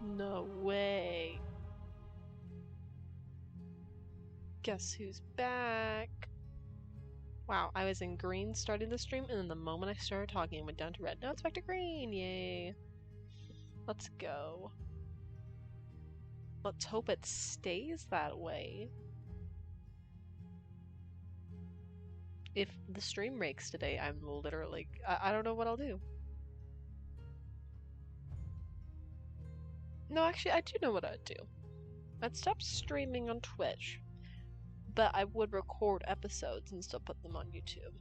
No way. Guess who's back? Wow, I was in green starting the stream, and then the moment I started talking, it went down to red. Now it's back to green, yay. Let's go. Let's hope it stays that way. If the stream breaks today, I'm literally... I don't know what I'll do. No, actually, I do know what I'd do. I'd stop streaming on Twitch, but I would record episodes and still put them on YouTube.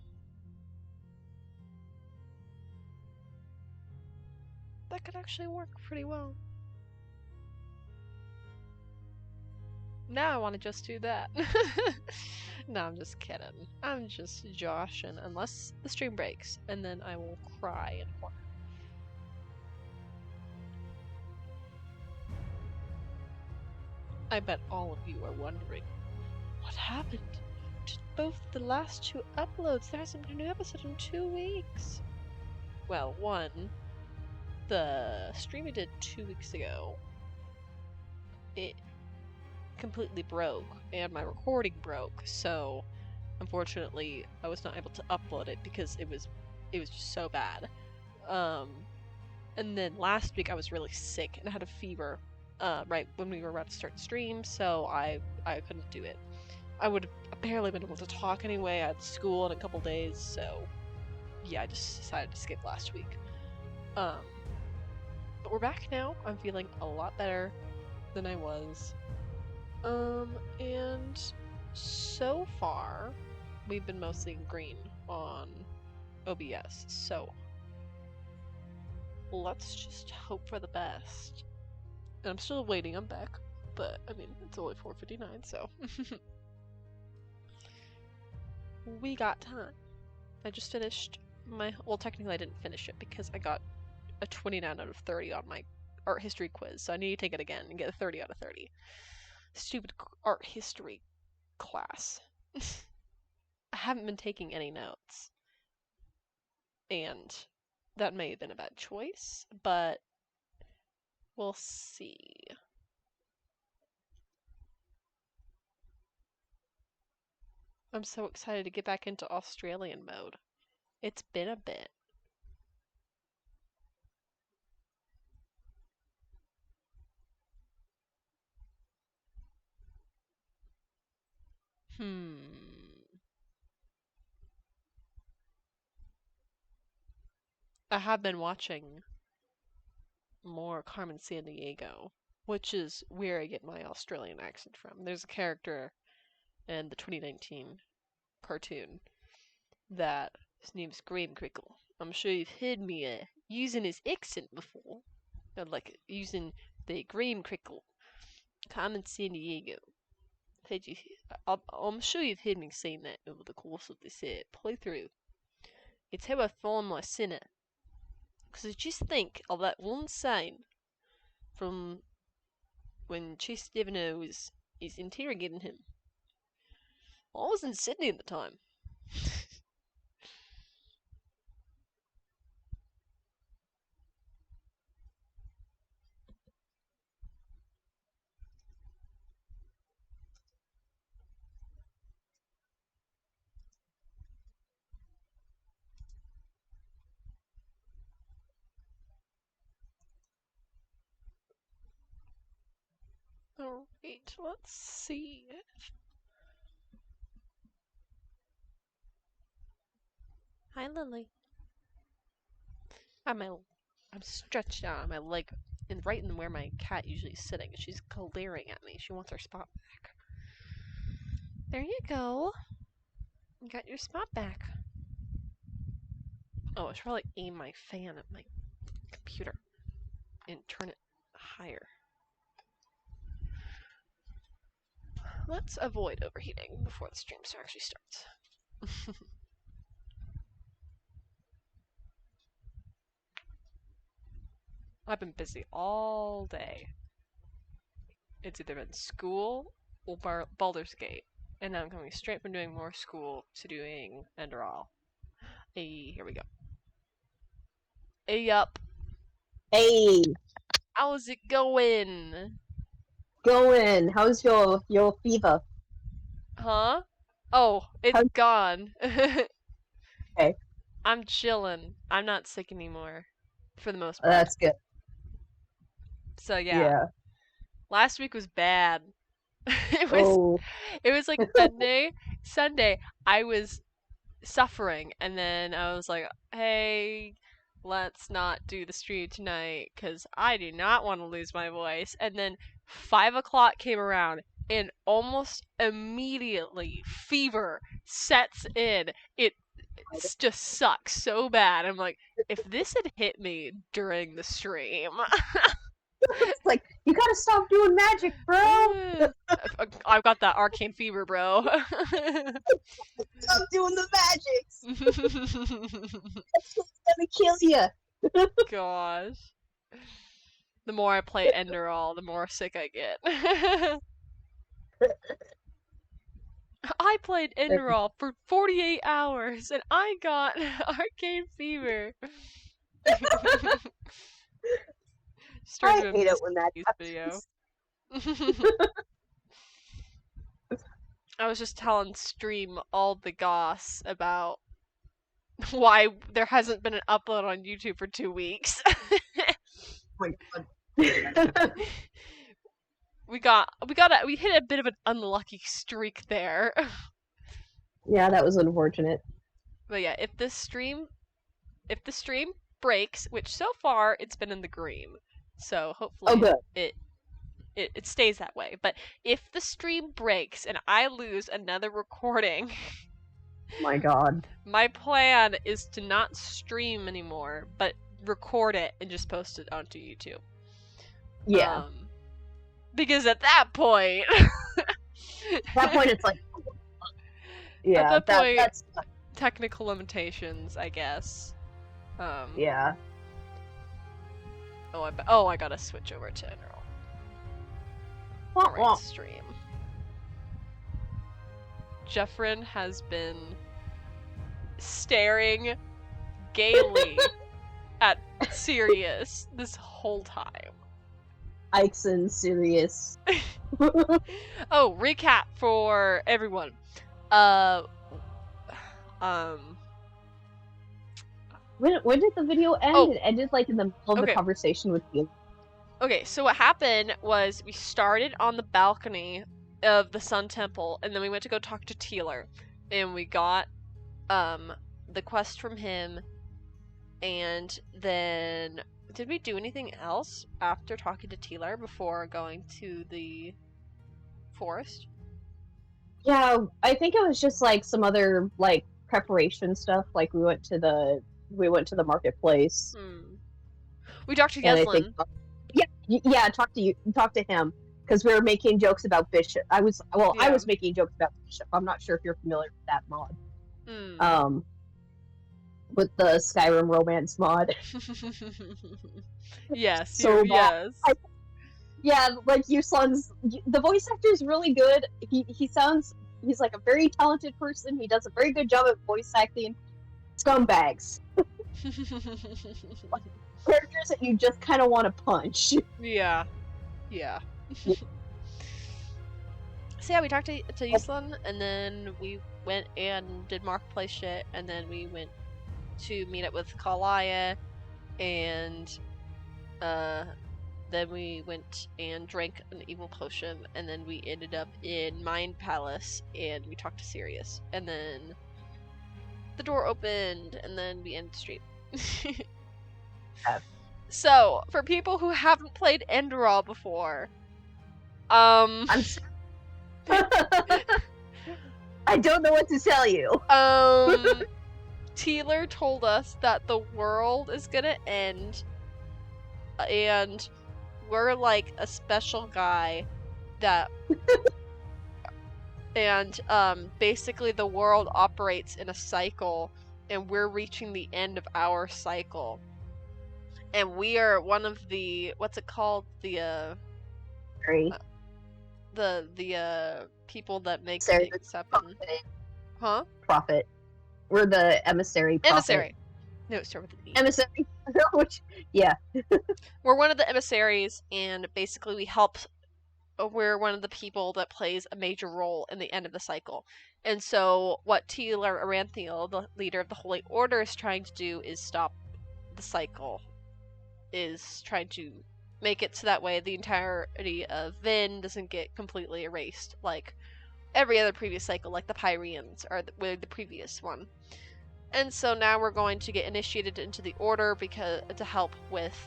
That could actually work pretty well. Now I want to just do that. No, I'm just kidding. I'm just joshing, unless the stream breaks, and then I will cry in horror. I bet all of you are wondering, what happened to both the last two uploads? There hasn't been a new episode in 2 weeks. Well, one, the stream I did 2 weeks ago, it completely broke, and my recording broke, so unfortunately I was not able to upload it because it was just so bad. And then last week I was really sick and I had a fever right when we were about to start stream, so I couldn't do it. I would have barely been able to talk anyway. I had school in a couple days, so yeah, I just decided to skip last week. But we're back now. I'm feeling a lot better than I was. And so far, we've been mostly in green on OBS, so let's just hope for the best. And I'm still waiting on Beck, but I mean, it's only 4:59, so we got time. I just finished my, well, technically I didn't finish it because I got a 29 out of 30 on my art history quiz, so I need to take it again and get a 30 out of 30. Stupid art history class. I haven't been taking any notes, and that may have been a bad choice, but we'll see. I'm so excited to get back into Australian mode. It's been a bit. I have been watching more Carmen Sandiego, which is where I get my Australian accent from. There's a character in the 2019 cartoon that his name's Graham Crickle. I'm sure you've heard me using his accent before. Like using the Graham Crickle, Carmen Sandiego. I'm sure you've heard me saying that over the course of this playthrough. It's how I find my sinner. Because just think of that one sign from when Chase Devino is interrogating him. I was in Sydney at the time. Alright, let's see. Hi, Lily. I'm stretched out on my leg, and right in where my cat usually is sitting. She's glaring at me. She wants her spot back. There you go. You got your spot back. Oh, I should probably aim my fan at my computer and turn it higher. Let's avoid overheating before the stream actually starts. I've been busy all day. It's either been school or Baldur's Gate, and now I'm coming straight from doing more school to doing Enderal. Hey, here we go. Hey, up. Hey. How's it going? Going. How's your fever? Huh? Oh, it's How's gone. okay? I'm chilling. I'm not sick anymore, for the most part. That's good. So yeah, Yeah. last week was bad. It was Oh, it was like Sunday, I was suffering, and then I was like, hey, let's not do the stream tonight because I do not want to lose my voice. And then 5 o'clock came around, and almost immediately fever sets in. It just sucks so bad. I'm like, if this had hit me during the stream, it's like you gotta stop doing magic, bro. I've got that arcane fever, bro. Stop doing the magics. That's what's gonna kill you. Gosh. The more I play Enderal, the more sick I get. I played Enderal for 48 hours and I got arcane fever. Started I doing hate a it when that Mr. video. happens. I was just telling Stream all the goss about why there hasn't been an upload on YouTube for 2 weeks. Oh my god. We hit a bit of an unlucky streak there. Yeah, that was unfortunate. But yeah, if the stream breaks, which so far it's been in the green, so Oh, hopefully good. it stays that way. But if the stream breaks and I lose another recording, Oh my god. my plan is to not stream anymore, but record it and just post it onto YouTube. Yeah. Because at that point, At that point, it's like, yeah, at that point, that's technical limitations, I guess. yeah. I gotta switch over to Enderal. Alright, stream. Jeffrin has been staring gaily at Sirius this whole time. Ike's and Sirius. Oh, recap for everyone. When did the video end? Oh. It ended like in the middle of the conversation with you. Okay, so what happened was we started on the balcony of the Sun Temple, and then we went to go talk to Teeler, and we got the quest from him, and then did we do anything else after talking to Teeler before going to the forest? Yeah, I think it was just like some other like preparation stuff. Like we went to the marketplace. We talked to Yeslin. Yeah, talk to him because we were making jokes about Bishop. I was making jokes about Bishop. I'm not sure if you're familiar with that mod. With the Skyrim romance mod. Yes. So yes. Yeah, like Yuslan's the voice actor is really good. He's like a very talented person. He does a very good job at voice acting. Scumbags. Characters that you just kind of want to punch. Yeah. So yeah, we talked to Yuslan, and then we went and did marketplace shit, and then we went to meet up with Kalaya, and then we went and drank an evil potion, and then we ended up in Mind Palace, and we talked to Sirius, and then the door opened, and then we ended the stream. So, for people who haven't played Enderal before, I don't know what to tell you. Teeler told us that the world is gonna end, and we're like a special guy that and basically the world operates in a cycle, and we're reaching the end of our cycle, and we are one of the, what's it called, the people that make things happen. Prophet. We're the emissary prophet. No, it started with an E. Emissary. Which, yeah. We're one of the emissaries, and basically we help. We're one of the people that plays a major role in the end of the cycle. And so what Teeler Aranthiel, the leader of the Holy Order, is trying to do is stop the cycle. Is trying to make it so that way the entirety of Vin doesn't get completely erased, like every other previous cycle, like the Pyreans or the previous one. And so now we're going to get initiated into the Order because to help with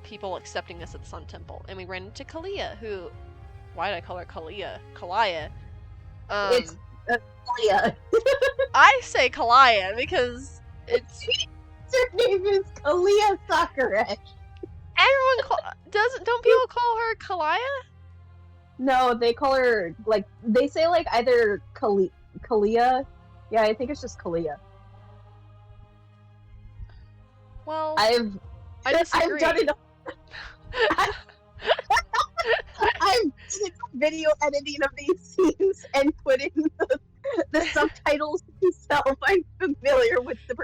people accepting us at the Sun Temple. And we ran into Kalia, who... Why did I call her Kalia? Kalia. It's Kalia. I say Kalia because it's... Her name is Kalia Sakurai. Everyone don't people call her Kalia? No, they call her, like, they say, like, either Kalia. Yeah, I think it's just Kalia. Well, I disagree. I've done it. I've done video editing of these scenes and put in the subtitles myself. I'm familiar with the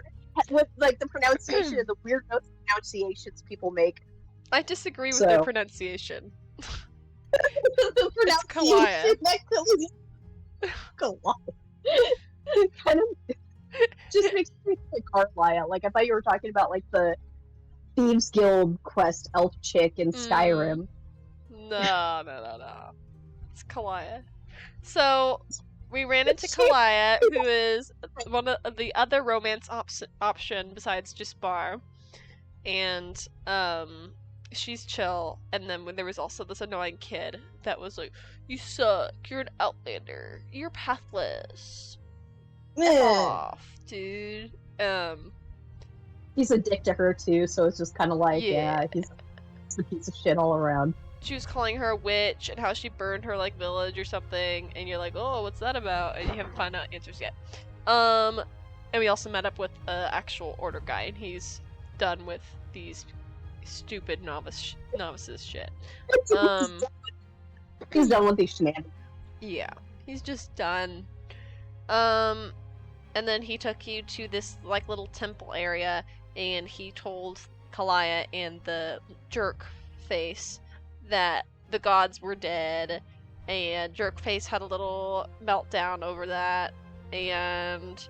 pronunciation and the weird pronunciations people make. I disagree with the pronunciation. The pronunciation Kalia. Kind of just makes me think like Carlisle. Like I thought you were talking about like the Thieves Guild quest elf chick in Skyrim. No. It's Kalia. So we ran into Kalia, who is one of the other romance option besides just Bar, and she's chill. And then when there was also this annoying kid that was like, "You suck. You're an outlander. You're pathless. F off, dude." He's a dick to her too, so it's just kind of like, yeah, he's a piece of shit all around. She was calling her a witch and how she burned her like village or something, and you're like, oh, what's that about? And you haven't found out answers yet. And we also met up with an actual Order guy, and he's done with these stupid novices shit. He's done with these shenanigans. Yeah, he's just done. And then he took you to this like little temple area, and he told Kalia and the jerk face that the gods were dead, and Jerkface had a little meltdown over that, and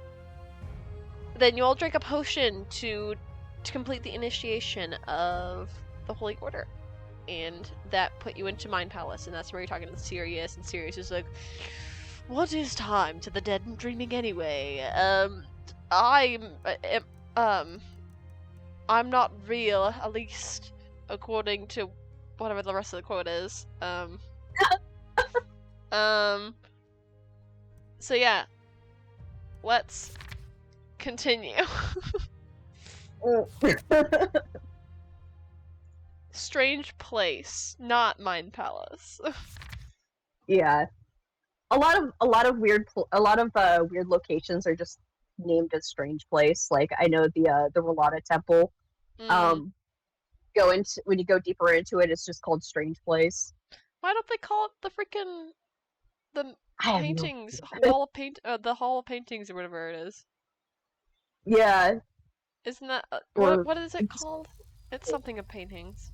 then you all drank a potion to complete the initiation of the Holy Order, and that put you into Mind Palace, and that's where you're talking to Sirius, and Sirius is like, what is time to the dead and dreaming anyway? I'm not real, at least according to whatever the rest of the quote is. So yeah, let's continue. Strange place, not Mind Palace. Yeah, a lot of weird locations are just named as strange place. Like I know the Rolata Temple. When you go deeper into it, it's just called Strange Place. Why don't they call it the paintings, wall of paint, the Hall of Paintings or whatever it is? Yeah. Isn't that what is it called? It's something of paintings.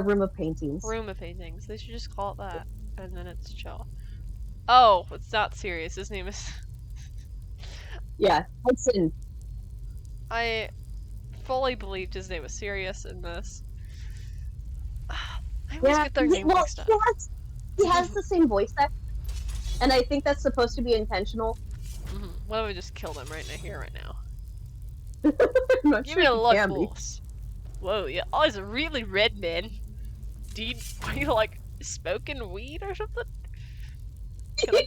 Room of Paintings. Room of Paintings. They should just call it that, and then it's chill. Oh, it's not serious. His name is. Yeah, Hudson. I fully believed his name was Sirius in this. I always get their names mixed up. He has the same voice actor, and I think that's supposed to be intentional. Mm-hmm. What if I just kill them right now? Give me a look, boss. Whoa, your eyes are really red, man. Are you like smoking weed or something? You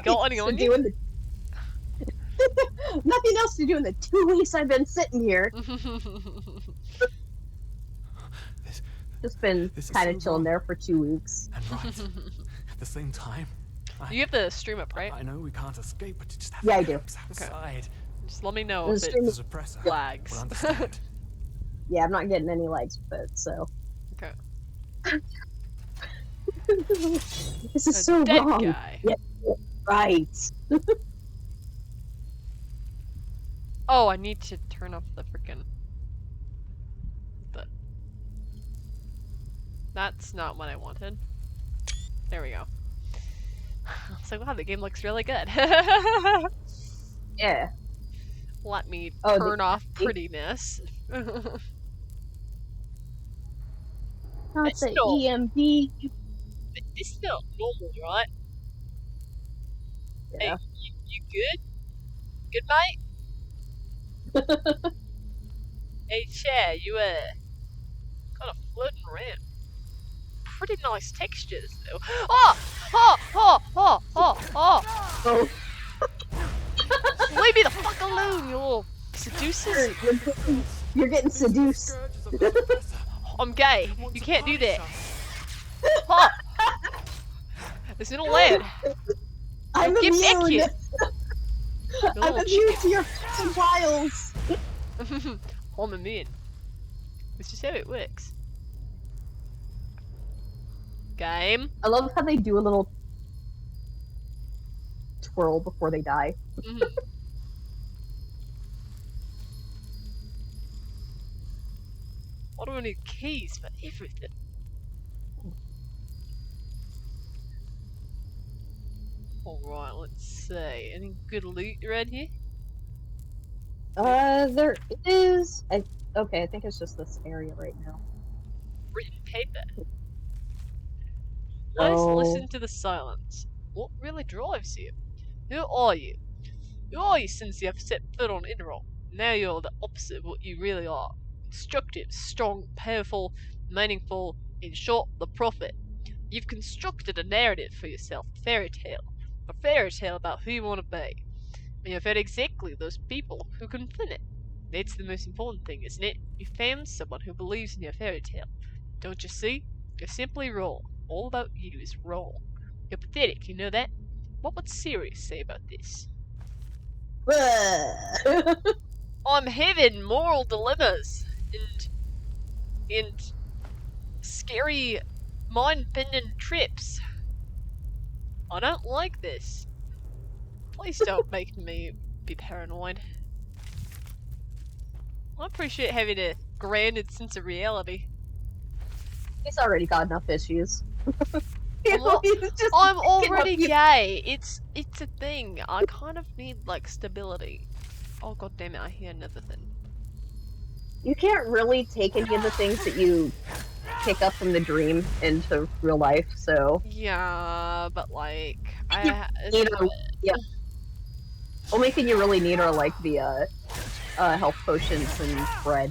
got any on you? Nothing else to do in the 2 weeks I've been sitting here. Just been kind of chilling there for 2 weeks. And right at the same time. You have to stream up, right? I know we can't escape, but you just have I do. Outside. Okay. Just let me know if it flags. Yeah, I'm not getting any likes with it, so. Okay. This is so dead wrong. Guy. Yeah, right. Oh, I need to turn off the frickin'... That's not what I wanted. There we go. I was like, wow, the game looks really good. Yeah. Let me Oh, turn off prettiness. Not the EMD. It's not normal, right? Yeah. Hey, you good? Good, mate? Hey, Chair, you, kind of floating around. Pretty nice textures, though. Oh! Oh! Oh! Oh! Oh! Oh! Oh. Leave me the fuck alone, you little seducers! You're getting seduced. I'm gay. You can't do that. Oh! Listen to lad. I'm Get back immune. here. I'm immune to your fucking wiles. I'm immune. It's just how it works. Game. I love how they do a little twirl before they die. What do I need keys for everything? Alright, let's see. Any good loot around here? There is. Okay, I think it's just this area right now. Written paper. Let's listen to the silence. What really drives you? Who are you? Who are you since you have set foot on Enderal? Now you're the opposite of what you really are. Constructive, strong, powerful, meaningful, in short, the prophet. You've constructed a narrative for yourself, a fairy tale about who you want to be. And you've had exactly those people who can fin it. That's the most important thing, isn't it? You found someone who believes in your fairy tale. Don't you see? You're simply wrong. All about you is wrong. You're pathetic, you know that? What would Sirius say about this? I'm having moral dilemmas and scary mind-bending trips. I don't like this. Please don't make me be paranoid. I appreciate having a grounded sense of reality. He's already got enough issues. I'm already gay. It's a thing. I kind of need like stability. Oh god damn it! I hear another thing. You can't really take any of the things that you pick up from the dream into real life, so yeah, but like yeah. Only thing you really need are like the health potions and bread.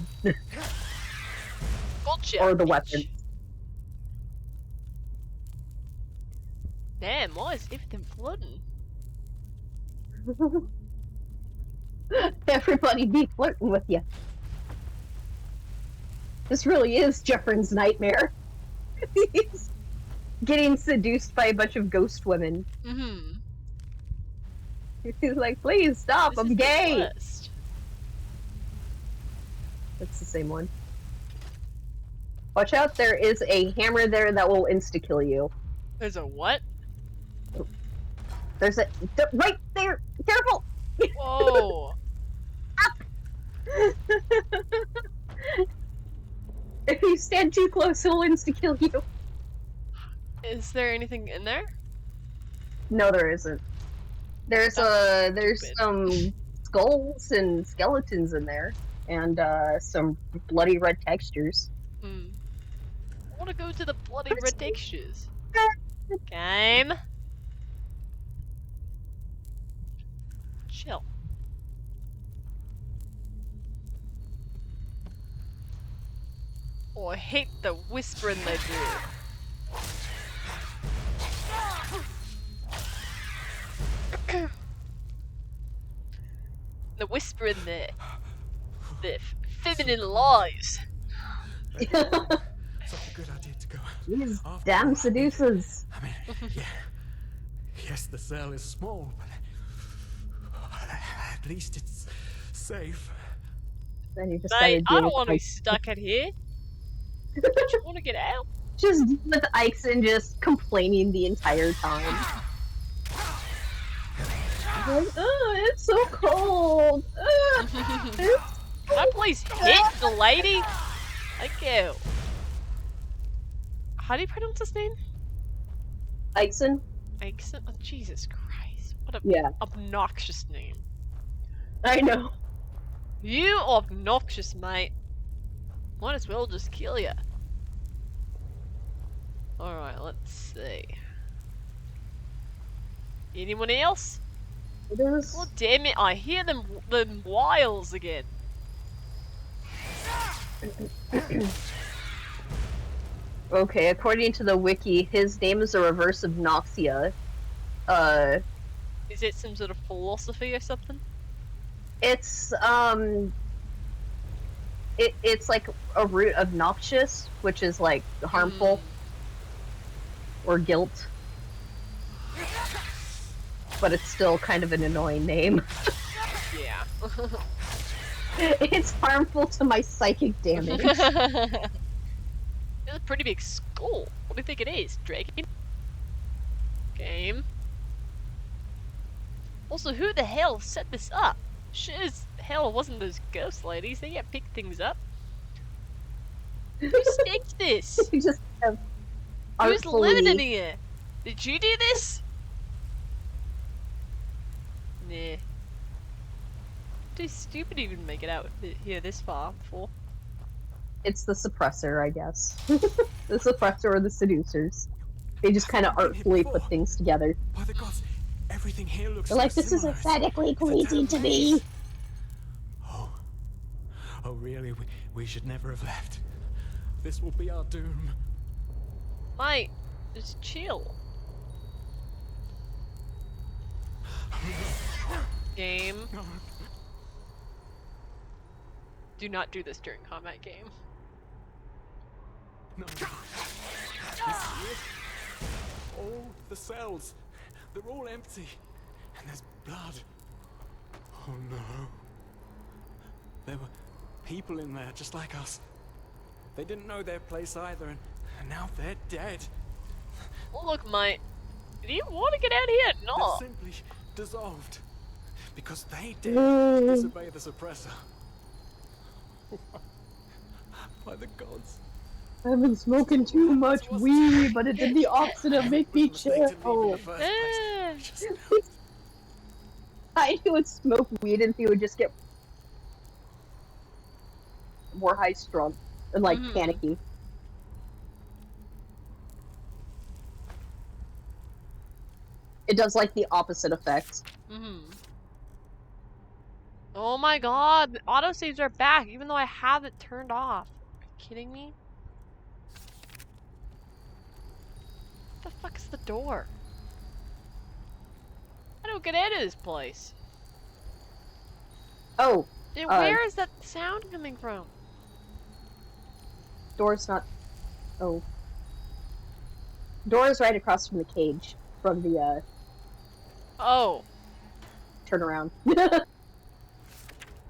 Gotcha. Or the weapons. Damn, why is everything flooding? Everybody be flirting with you. This really is Jeffrin's nightmare. He's getting seduced by a bunch of ghost women. He's like, please stop, I'm gay! That's the same one. Watch out, there is a hammer there that will insta-kill you. There's a what? There's a... right there! Careful! Whoa! If you stand too close, he'll insta-kill you. Is there anything in there? No, there isn't. There's some skulls and skeletons in there, and some bloody red textures. I want to go to the bloody red textures. Game. Chill. Oh, I hate the whispering they do. The whispering the feminine lies. Such a good idea to go. These damn seducers. I mean, yeah. Yes, the cell is small, but at least it's safe. Then you just Mate, I don't want to be stuck in here. Don't you want to get out? Just with Ixon just complaining the entire time. Like, oh, it's so cold. Can I please hit the lady? Thank you. How do you pronounce his name? Ixon? Ixon? Oh, Jesus Christ. What a Yeah. obnoxious name. I know. You obnoxious, mate. Might as well just kill ya. Alright, let's see. Anyone else? There's... God damn it, I hear them wiles again. Okay, according to the wiki, his name is the reverse of Noxia. Is it some sort of philosophy or something? It's it's like a root of noxious, which is like harmful or guilt. But it's still kind of an annoying name. Yeah. It's harmful to my psychic damage. It's a pretty big skull. What do you think it is, Dragon? Game. Also, who the hell set this up? Sure as hell wasn't those ghost ladies. They get picked things up. Who staked this? You just have Who's living in artfully... here? Did you do this? Nah. Too stupid to even make it out here this far before. It's the suppressor, I guess. The suppressor or the seducers. They just kind of artfully put things together. By the gods, everything here looks They're like, so this is similar. aesthetically pleasing to me. Oh, really? We should never have left. This will be our doom. Mate, just chill. Game. Do not do this during combat, game. No. You see it? All the cells, they're all empty, and there's blood. Oh no. There were people in there just like us. They didn't know their place either, and now they're dead. Well, look, mate. Do you want to get out of here? No. They're simply dissolved because they did disobey the suppressor. By the gods. I've been smoking too much weed, but it did the opposite of make me chill. I would smoke weed and he would just get more high strung and like panicky. It does like the opposite effect. Oh my god, the autosaves are back, even though I have it turned off. Are you kidding me? What the fuck is the door? I don't get out of this place. Oh. And where is that sound coming from? Door's not... Oh. Door is right across from the cage. From the, Oh. Turn around.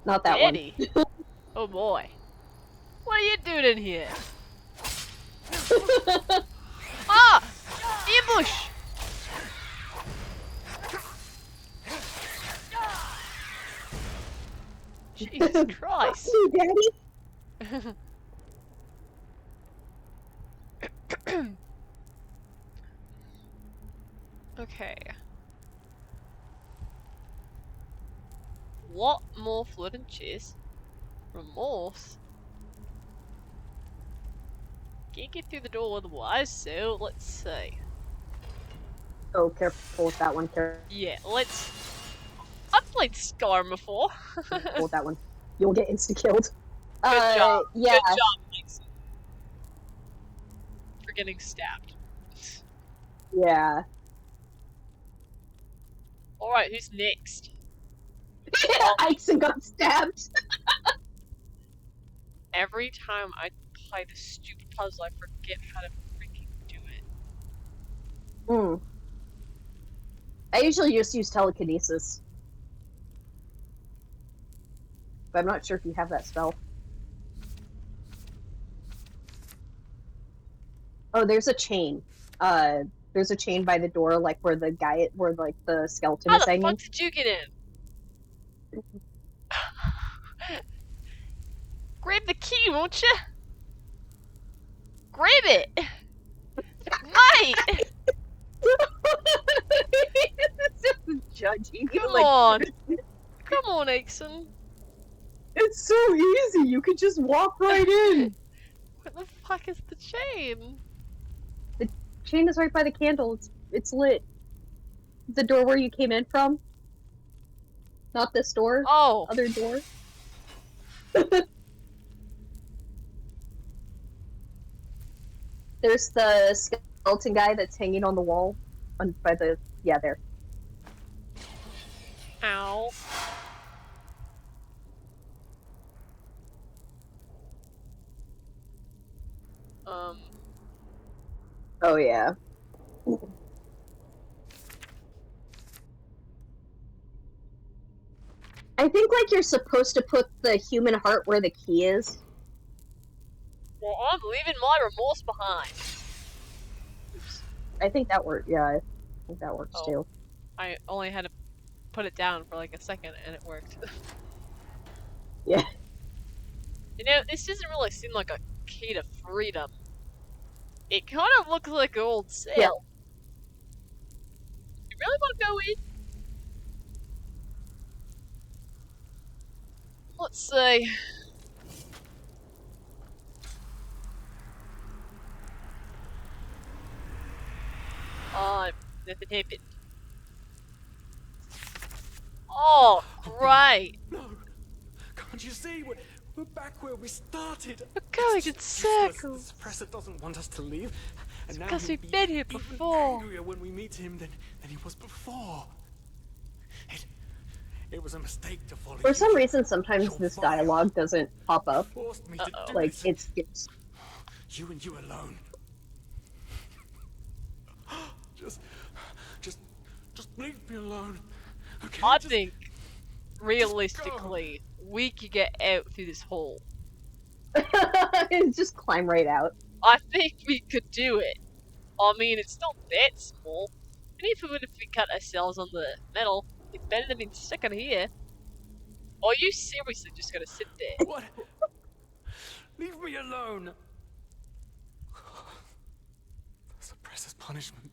Not that Eddie. one. Oh boy. What are you doing in here? Ah! Ambush! Jesus Christ. Daddy? Okay. What more floating cheese? Remorse? Can't get through the door otherwise, so let's see. Oh, careful with that one. Careful Yeah, let's... I've played Skyrim before. with that one. You'll get insta-killed. Good job. Yeah. Good job, Mason. For getting stabbed. Yeah. Alright, who's next? Ixon got stabbed. Every time I play this stupid puzzle, I forget how to freaking do it. I usually just use telekinesis. But I'm not sure if you have that spell. Oh, there's a chain. There's a chain by the door, like where the guy, where like the skeleton is hanging. How the fuck did you get in? grab the key, won't you? Grab it! Right! Judging. Come Like, on! Come on, Aixon. it's so easy. You could just walk right in. Where the fuck is the chain? The chain is right by the candle. It's lit. The door where you came in from. Not this door. Oh. Other door. There's the skeleton guy that's hanging on the wall. By the... Yeah, there. Ow. Oh, yeah. I think, like, you're supposed to put the human heart where the key is. Well, I'm leaving my remorse behind. Oops. I think that worked, yeah. I think that works, too. I only had to put it down for like a second and it worked. Yeah. You know, this doesn't really seem like a key to freedom. It kind of looks like an old cell. Yeah. You really want to go in? Let's see. Nothing happened. Oh, great! No! Can't you see? We're back where we started. We're going It's in just useless. circles. The suppressor doesn't want us to leave. And now because he'll we've be been here even before. angrier when we meet him than he was before. It was a mistake to follow For you. some reason, sometimes You're this vile. dialogue doesn't pop up. You forced me to do Like, it. it's... You and you alone. Just leave me alone. Okay? I Just- think, realistically, we could get out through this hole. just climb right out. I think we could do it. I mean, it's not that small. And even if we cut ourselves on the metal, it's better than being stuck in here. Or are you seriously just gonna sit there? What? Leave me alone. The suppressor's punishment.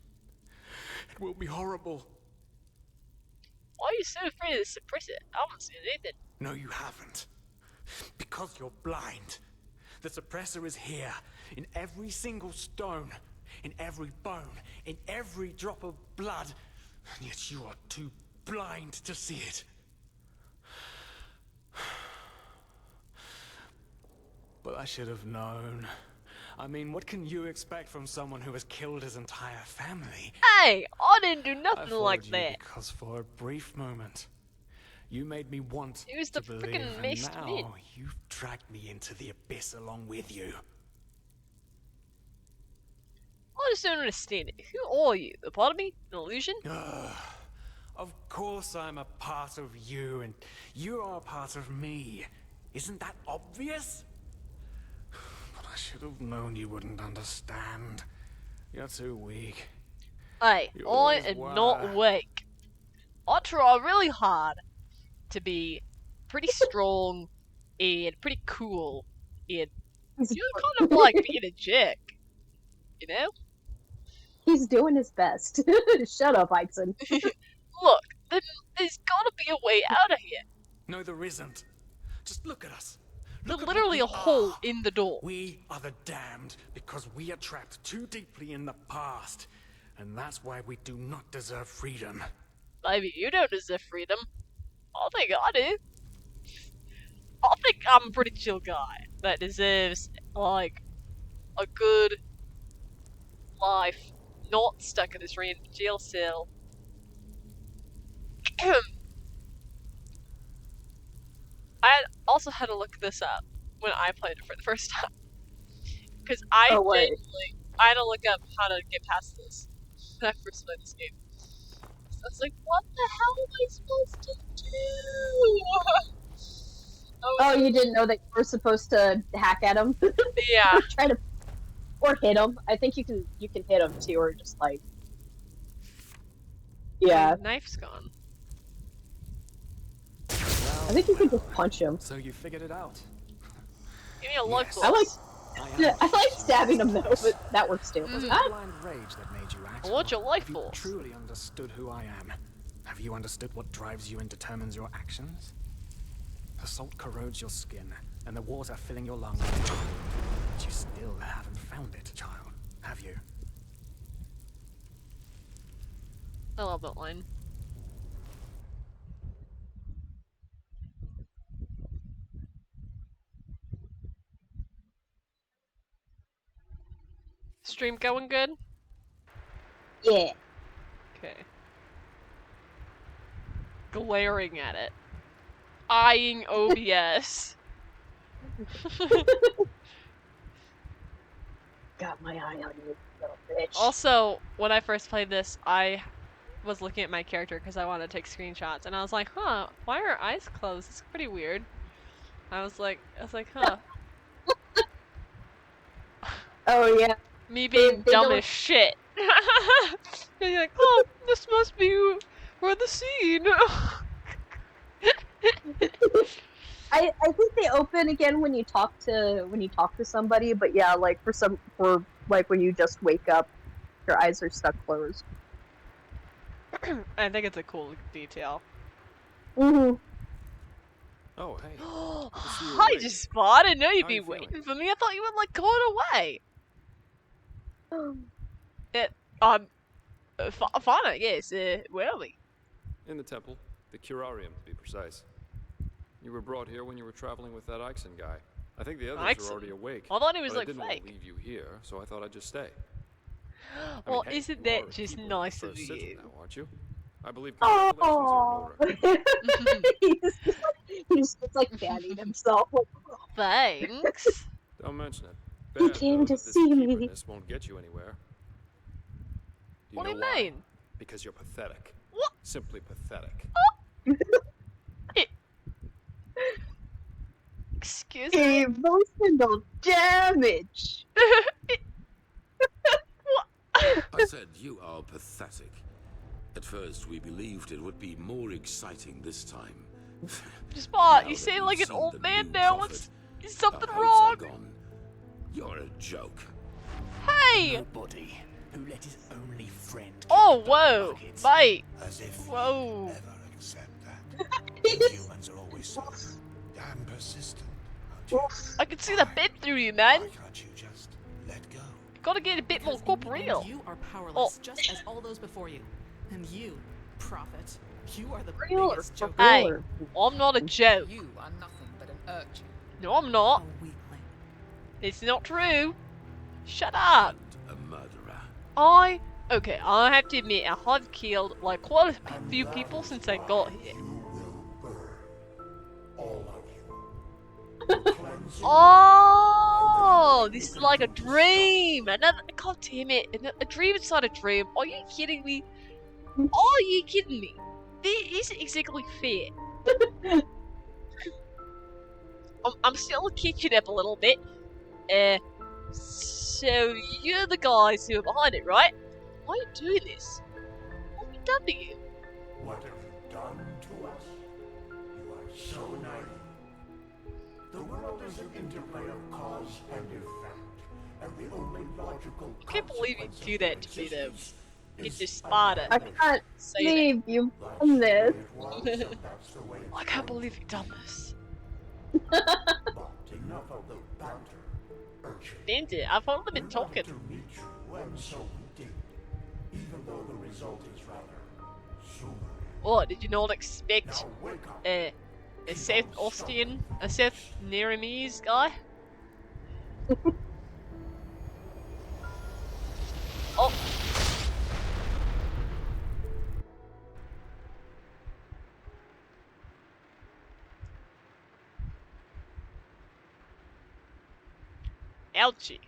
It will be horrible. Why are you so afraid of the suppressor? I haven't seen anything. No, you haven't. Because you're blind. The suppressor is here, in every single stone, in every bone, in every drop of blood, and yet you are too blind to see it. But I should have known. I mean, what can you expect from someone who has killed his entire family? Hey, I didn't do I nothing followed like you that. because for a brief moment, you made me want He was to the believe, frickin' and masked now man. you've dragged me into the abyss along with you. I just don't understand it. Who are you? A part of me? An illusion? Of course I'm a part of you, and you are a part of me. Isn't that obvious? But I should have known you wouldn't understand. You're too weak. Hey, You I always am were. not weak. I try really hard to be pretty strong and pretty cool, and you're kind of like being a jerk. You know? He's doing his best. Shut up, Aixon. Look, there's gotta be a way out of here. No, there isn't. Just look at us. There's Look at literally a what we hole are. in the door. We are the damned because we are trapped too deeply in the past. And that's why we do not deserve freedom. Maybe you don't deserve freedom. I think I do. I think I'm a pretty chill guy that deserves, like, a good life, not stuck in this random jail cell. I also had to look this up when I played it for the first time. Because I had to look up how to get past this when I first played this game. So I was like, what the hell am I supposed to do? Oh, you didn't know that you were supposed to hack at him? Yeah. Try to... Or hit him. I think you can hit him too, or just like... Yeah. My knife's gone. I think you can just punch him. So you figured it out. Give me a life Yes. force. I like stabbing him though, but that works too. Was it the blind rage that made you act? I want your life Have you force. truly understood who I am? Have you understood what drives you and determines your actions? The salt corrodes your skin, and the water filling your lungs. But you still haven't found it, child, have you? I love that line. Stream going good? Yeah. Okay. Glaring at it. Eyeing OBS. Got my eye on you, little bitch. Also, when I first played this, I was looking at my character because I wanted to take screenshots, and I was like, huh, why are her eyes closed? It's pretty weird. I was like, huh. Oh yeah. Me being they dumb don't- as shit. And you're like, oh, this must be for the scene. I think they open again when you talk to somebody, but yeah, like for like when you just wake up, your eyes are stuck closed. I think it's a cool detail. Mm-hmm. Oh, hey. Hi, just Spot. I didn't know you'd How be you feeling? waiting for me. I thought you were like going away. Fauna, yes. Where are we? In the temple. The curarium, to be precise. You were brought here when you were traveling with that Ixon guy. I think the others Ixon? are already awake. I thought he was but like I didn't fake. want to leave you here, so I thought I'd just stay. Well, hey, isn't you that are a just keeper of nice the of first sigil you? now, aren't you? I believe congratulations are in order. he's just like fanning himself. Thanks. Don't mention it. He Bad, came though, to that this see me. keeperness won't get you anywhere. What do know you why? mean? Because you're pathetic. What? Simply pathetic. Excuse me? Emotional damage. I said you are pathetic. At first, we believed it would be more exciting this time. Spot, Now you that sound we've like an seen old the man new now. prophet, Is something our hopes are wrong? gone. You're a joke. Hey! Nobody who let his only friend kick Oh, the whoa. bucket. Mate. As if Whoa. you'd ever accept that. You humans are always so damn persistent, aren't you? I can see the bit through you, man. Why can't you just let go? Gotta get a bit more Because in the corporeal. end, you are powerless, Oh. just as all those before you. And you, prophet, you are the Real or biggest joke. Hey, Real I'm not a joke. You are nothing but an urchin. No, I'm not. A weakling. It's not true. Shut up. And a murderer. Okay, I have to admit, I have killed like quite a few people since I got here. You will burn. All of you. Cleanse Oh, this is like a dream. Another, god damn it, a dream inside a dream. Are you kidding me? Are you kidding me? This isn't exactly fair. I'm still catching up a little bit. So you're the guys who are behind it, right? Why are you doing this? What have we done to you? What have you done to us? You are so naive. The world is an interplay of cause and effect, and the only logical I can't believe you do that to me, though. It's is just Sparta. I can't Say believe you've That's done the way this. it was, and that's the way it's I can't going believe to you've done this. be. But enough of the banter, urchin. Bend I've only been We talking. wanted to meet you, and so we did. Even though the result is rather sobering. What, did you not expect Now wake up. a Seth Austin, a Seth Nerames guy? Oh. Ouchie.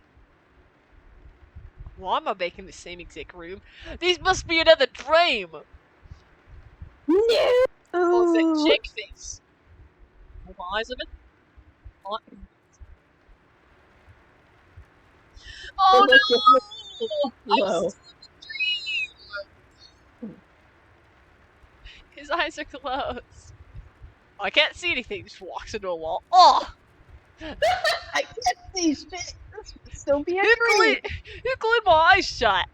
Why am I back in the same exact room? This must be another dream! No. Oh, is that check face? More eyes of it? What? Oh no! Whoa. I'm still in the dream! His eyes are closed. I can't see anything, just walks into a wall. Oh! I Don't be Who angry. glued my eyes shut?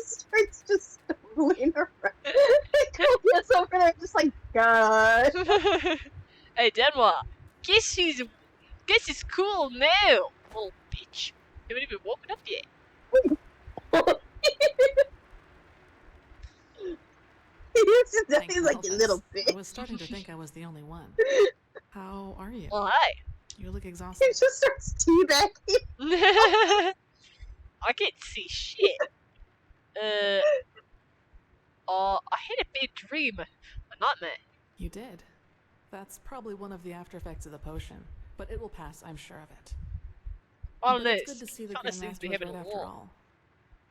Starts just stumbling around. It's over there, just like, God. Hey, Denwa, guess it's cool now, little bitch. Haven't even woken up yet. He's like a little bitch. I was starting to think I was the only one. How are you? Oh, hey. You look He exhausted. just starts teabagging. I can't see shit. I had a bad dream. A nightmare. You did. That's probably one of the after effects of the potion, but it will pass, I'm sure of it. I don't know. It's good to see the Kinda seems to be Grandmaster was having right a after war. all.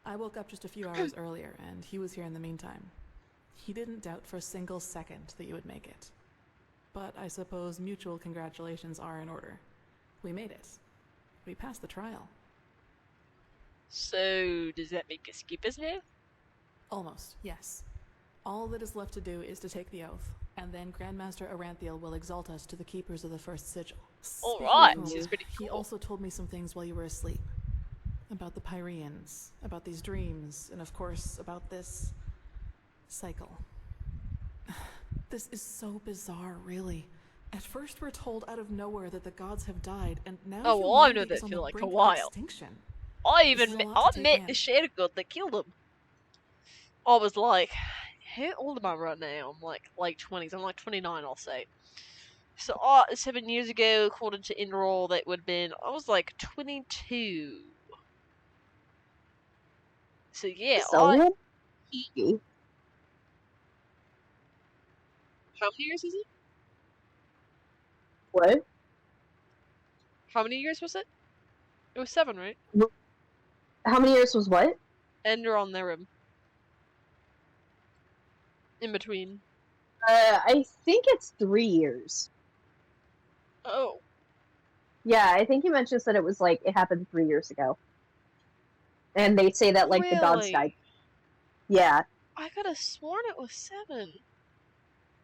I woke up just a few hours earlier, and he was here in the meantime. He didn't doubt for a single second that you would make it. But I suppose mutual congratulations are in order. We made it. We passed the trial. So, does that make us keepers now? Almost, yes. All that is left to do is to take the oath, and then Grandmaster Aranthiel will exalt us to the keepers of the first sigil. Alright, Speaking of this is whom, pretty He cool. also told me some things while you were asleep. About the Pyreans, about these dreams, and of course, about this cycle. This is so bizarre, really. At first we're told out of nowhere that the gods have died, and now Oh, well, I know humanity that is on for the like a brink of while. extinction. I This is a lot to take met in. the Shadow God that killed him. I was like, how old am I right now? I'm like late 20s. I'm like 29, I'll say. So, 7 years ago, according to Enderal, that would have been, I was like 22. So, yeah, So, how many years is it? what? How many years was it? It was 7, right? How many years was what? Enderal and Nerim. In between. I think it's 3 years. Oh. Yeah, I think he mentioned that it was like, it happened 3 years ago. And they say that, like, the gods died. Really? Yeah. I could have sworn it was 7.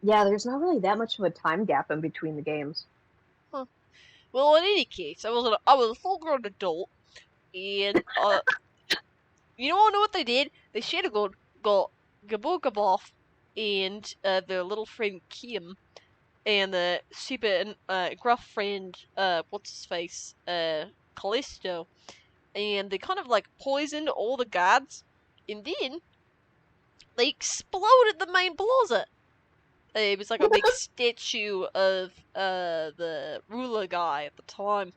Yeah, there's not really that much of a time gap in between the games. Huh. Well, in any case, I was a full-grown adult, and you know what they did? They should have got Gabogaboff and their little friend Kim and the super gruff friend what's his face Callisto, and they kind of like poisoned all the guards, and then they exploded the main plaza. It was like a big statue of the ruler guy at the time.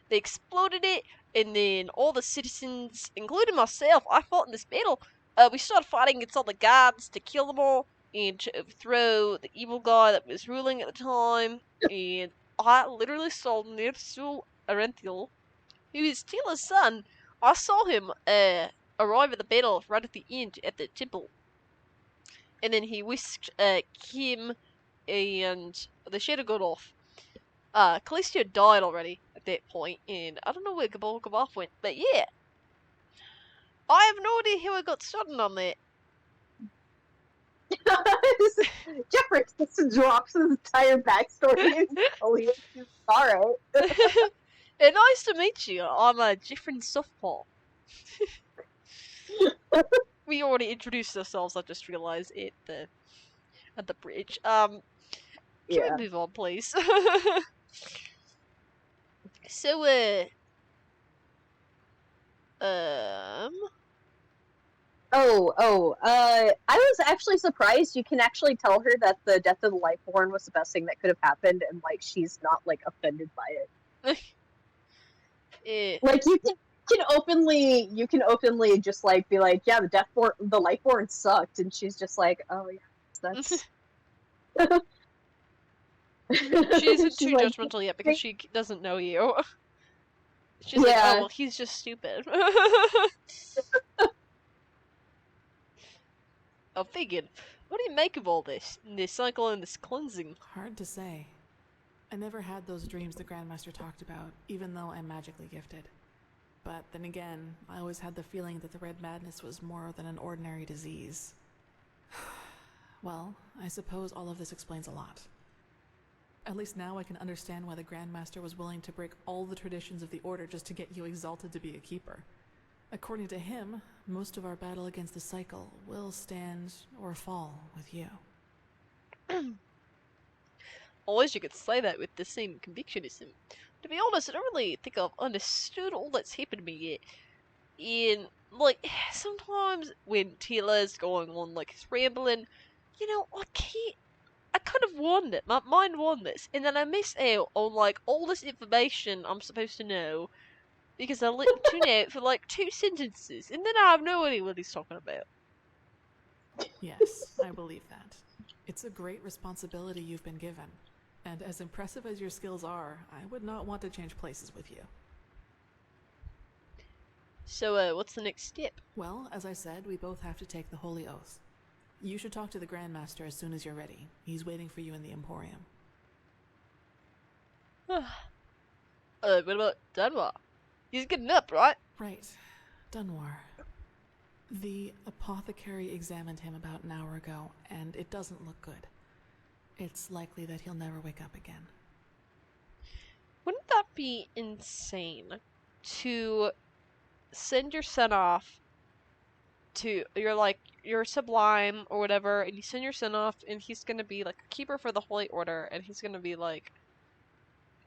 They exploded it, and then all the citizens, including myself, I fought in this battle. We started fighting against all the guards to kill them all and to overthrow the evil guy that was ruling at the time. And I literally saw Nirsul Arenthiel, who is Tila's son. I saw him arrive at the battle right at the end at the temple. And then he whisked Kim and the shadow god off. Callisto died already at that point, and I don't know where Gaboff went, but yeah. I have no idea how I got started on that. Jeffrey just drops his entire backstory and alright. And nice to meet you. I'm Jeffrey Softball. We already introduced ourselves, I just realized at the bridge. Can we move on, please? So, I was actually surprised you can actually tell her that the death of the Lightborn was the best thing that could have happened, and, like, she's not, like, offended by it. Like, you can openly just, like, be like, yeah, the Lightborn sucked, and she's just like, oh, yeah, that's... She isn't too like, judgmental yet because she doesn't know you. She's like, oh, well, he's just stupid. Oh, Figure, what do you make of all this cycle and this cleansing? Hard to say. I never had those dreams the Grandmaster talked about, even though I'm magically gifted. But then again, I always had the feeling that the Red Madness was more than an ordinary disease. Well, I suppose all of this explains a lot. At least now I can understand why the Grandmaster was willing to break all the traditions of the Order just to get you exalted to be a keeper. According to him, most of our battle against the cycle will stand or fall with you. Always you could say that with the same convictionism. To be honest, I don't really think I've understood all that's happened to me yet. Like, sometimes when Tila's going on, like, he's rambling, you know, I kind of won it. My mind won this. And then I miss out on, like, all this information I'm supposed to know because I tune out for, like, 2 sentences. And then I have no idea what he's talking about. Yes, I believe that. It's a great responsibility you've been given. And as impressive as your skills are, I would not want to change places with you. So, what's the next step? Well, as I said, we both have to take the Holy Oath. You should talk to the Grandmaster as soon as you're ready. He's waiting for you in the Emporium. What about Dunwar? He's getting up, right? Right. Dunwar. The apothecary examined him about an hour ago, and it doesn't look good. It's likely that he'll never wake up again. Wouldn't that be insane to send your son off to, you're Sublime or whatever, and you send your son off, and he's gonna be like a keeper for the Holy Order, and he's gonna be like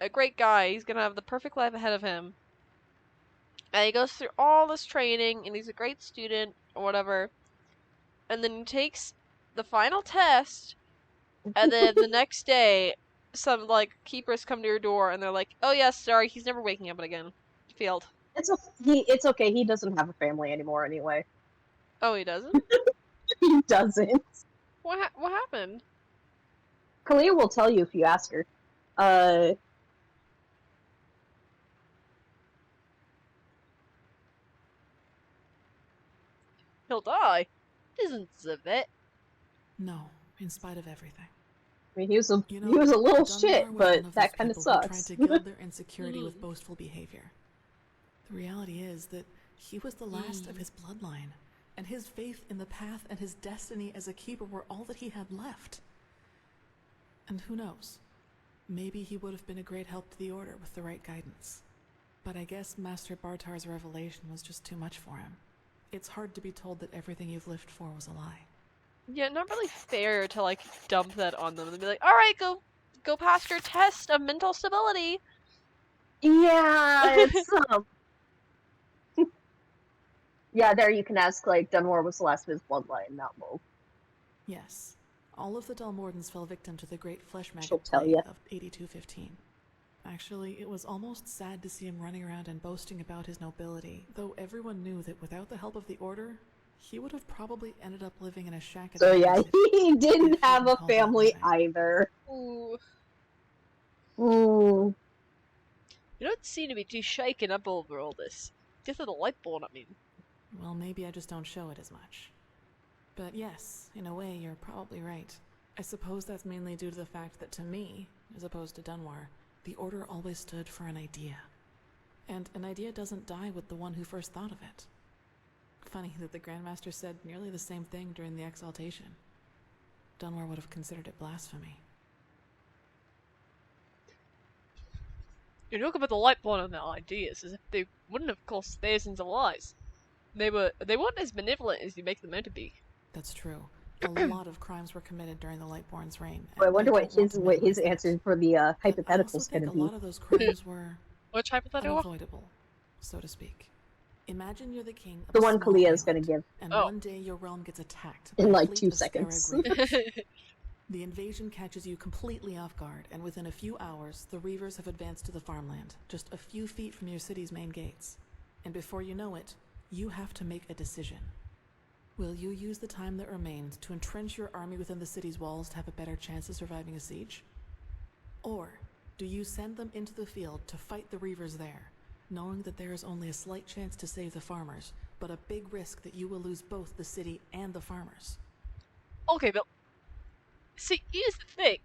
a great guy, he's gonna have the perfect life ahead of him, and he goes through all this training, and he's a great student, or whatever, and then he takes the final test, and then the next day, some, like, keepers come to your door, and they're like, oh yeah, sorry, he's never waking up again. Failed. It's okay, he doesn't have a family anymore anyway. Oh, he doesn't? He doesn't. What happened? Kalia will tell you if you ask her. He'll die. Doesn't deserve it. No, in spite of everything. I mean, he was a little shit, but that kind of sucks. Tried to gild their insecurity with boastful behavior. The reality is that he was the last of his bloodline, and his faith in the path and his destiny as a keeper were all that he had left. And who knows? Maybe he would have been a great help to the Order with the right guidance. But I guess Master Bartar's revelation was just too much for him. It's hard to be told that everything you've lived for was a lie. Yeah, not really fair to, like, dump that on them and be like, alright, go pass your test of mental stability. Yeah, it's, yeah, there you can ask, like, Dunwar was the last of his bloodline, not Wolf. Yes. All of the Dalmordans fell victim to the great flesh maggot tell plague ya. of 8215. Actually, it was almost sad to see him running around and boasting about his nobility, though everyone knew that without the help of the Order, he would have probably ended up living in a shack at So the yeah, exit. he didn't have a call that family living. either. Ooh. Ooh. You don't seem to be too shaken up over all this. Just with the light born, I mean. Well, maybe I just don't show it as much. But yes, in a way, you're probably right. I suppose that's mainly due to the fact that to me, as opposed to Dunwar, the Order always stood for an idea. And an idea doesn't die with the one who first thought of it. Funny that the Grandmaster said nearly the same thing during the exaltation. Dunwar would have considered it blasphemy. You talk about the light born and their ideas as if they wouldn't have cost thousands of lives. They weren't as benevolent as you make them out to be. That's true. A lot of crimes were committed during the Lightborn's reign. I wonder what don't want to minimize his that. answer for the But I also hypothetical's think gonna a be. lot of those crimes were Which hypothetical? unavoidable, so to speak. Imagine you're the king of The a one small Kalia is gonna island, give and Oh. one day your realm gets attacked in by a like fleet 2 of Scarab seconds. Reavers. The invasion catches you completely off guard, and within a few hours, the Reavers have advanced to the farmland, just a few feet from your city's main gates. And before you know it, you have to make a decision. Will you use the time that remains to entrench your army within the city's walls to have a better chance of surviving a siege? Or do you send them into the field to fight the Reavers there, knowing that there is only a slight chance to save the farmers, but a big risk that you will lose both the city and the farmers? Okay, but see, here's the thing.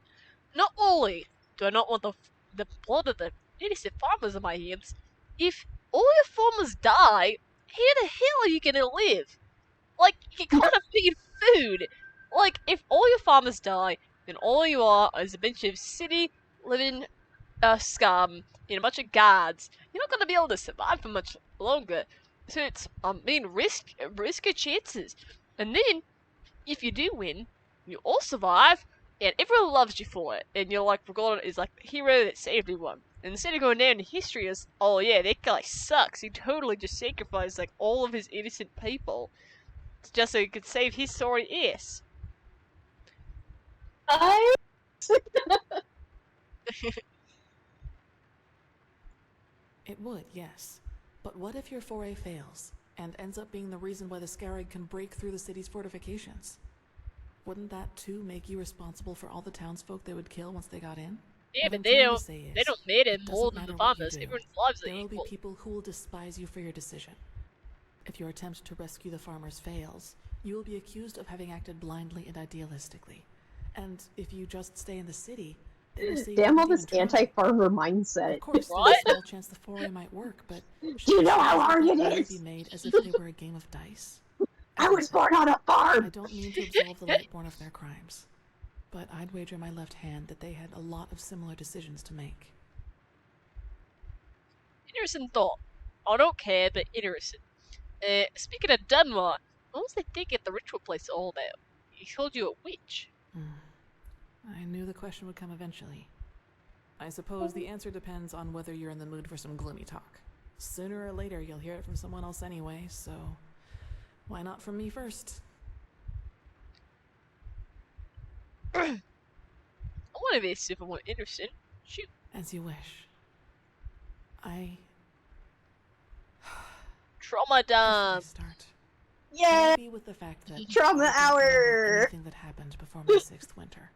Not only do I not want the blood of the innocent farmers in my hands, if all your farmers die, how the hell are you gonna live? Like, you can't feed food. Like, if all your farmers die, then all you are is a bunch of city living scum in a bunch of guards, you're not going to be able to survive for much longer. So it's, risk your chances. And then, if you do win, you all survive, and everyone loves you for it. And you're like regarded as like the hero that saved everyone. And instead of going down in history as, oh yeah, that guy sucks, he totally just sacrificed like all of his innocent people just so he could save his sorry ass. It would, yes. But what if your foray fails, and ends up being the reason why the Scarab can break through the city's fortifications? Wouldn't that too make you responsible for all the townsfolk they would kill once they got in? Yeah, but they don't matter more than the farmers. Everyone's lives are equal. There will be people who will despise you for your decision. If your attempt to rescue the farmers fails, you will be accused of having acted blindly and idealistically. And if you just stay in the city, damn all this anti-farmer mindset. Of course, there's a small chance the foray might work, but do you know how hard it is? Be made as if they were a game of dice. I was born on a farm. I don't mean to absolve the Lightborn of their crimes, but I'd wager my left hand that they had a lot of similar decisions to make. Interesting thought. I don't care, but interesting. Speaking of Denmark, what was they thinking at the ritual place all about? He called you a witch. I knew the question would come eventually. I suppose the answer depends on whether you're in the mood for some gloomy talk. Sooner or later, you'll hear it from someone else anyway, so why not from me first? I want to be super more interesting. Shoot. As you wish. Trauma dump. Start. Yeah. Maybe with the fact that trauma hour. Anything that happened before my 6th winter.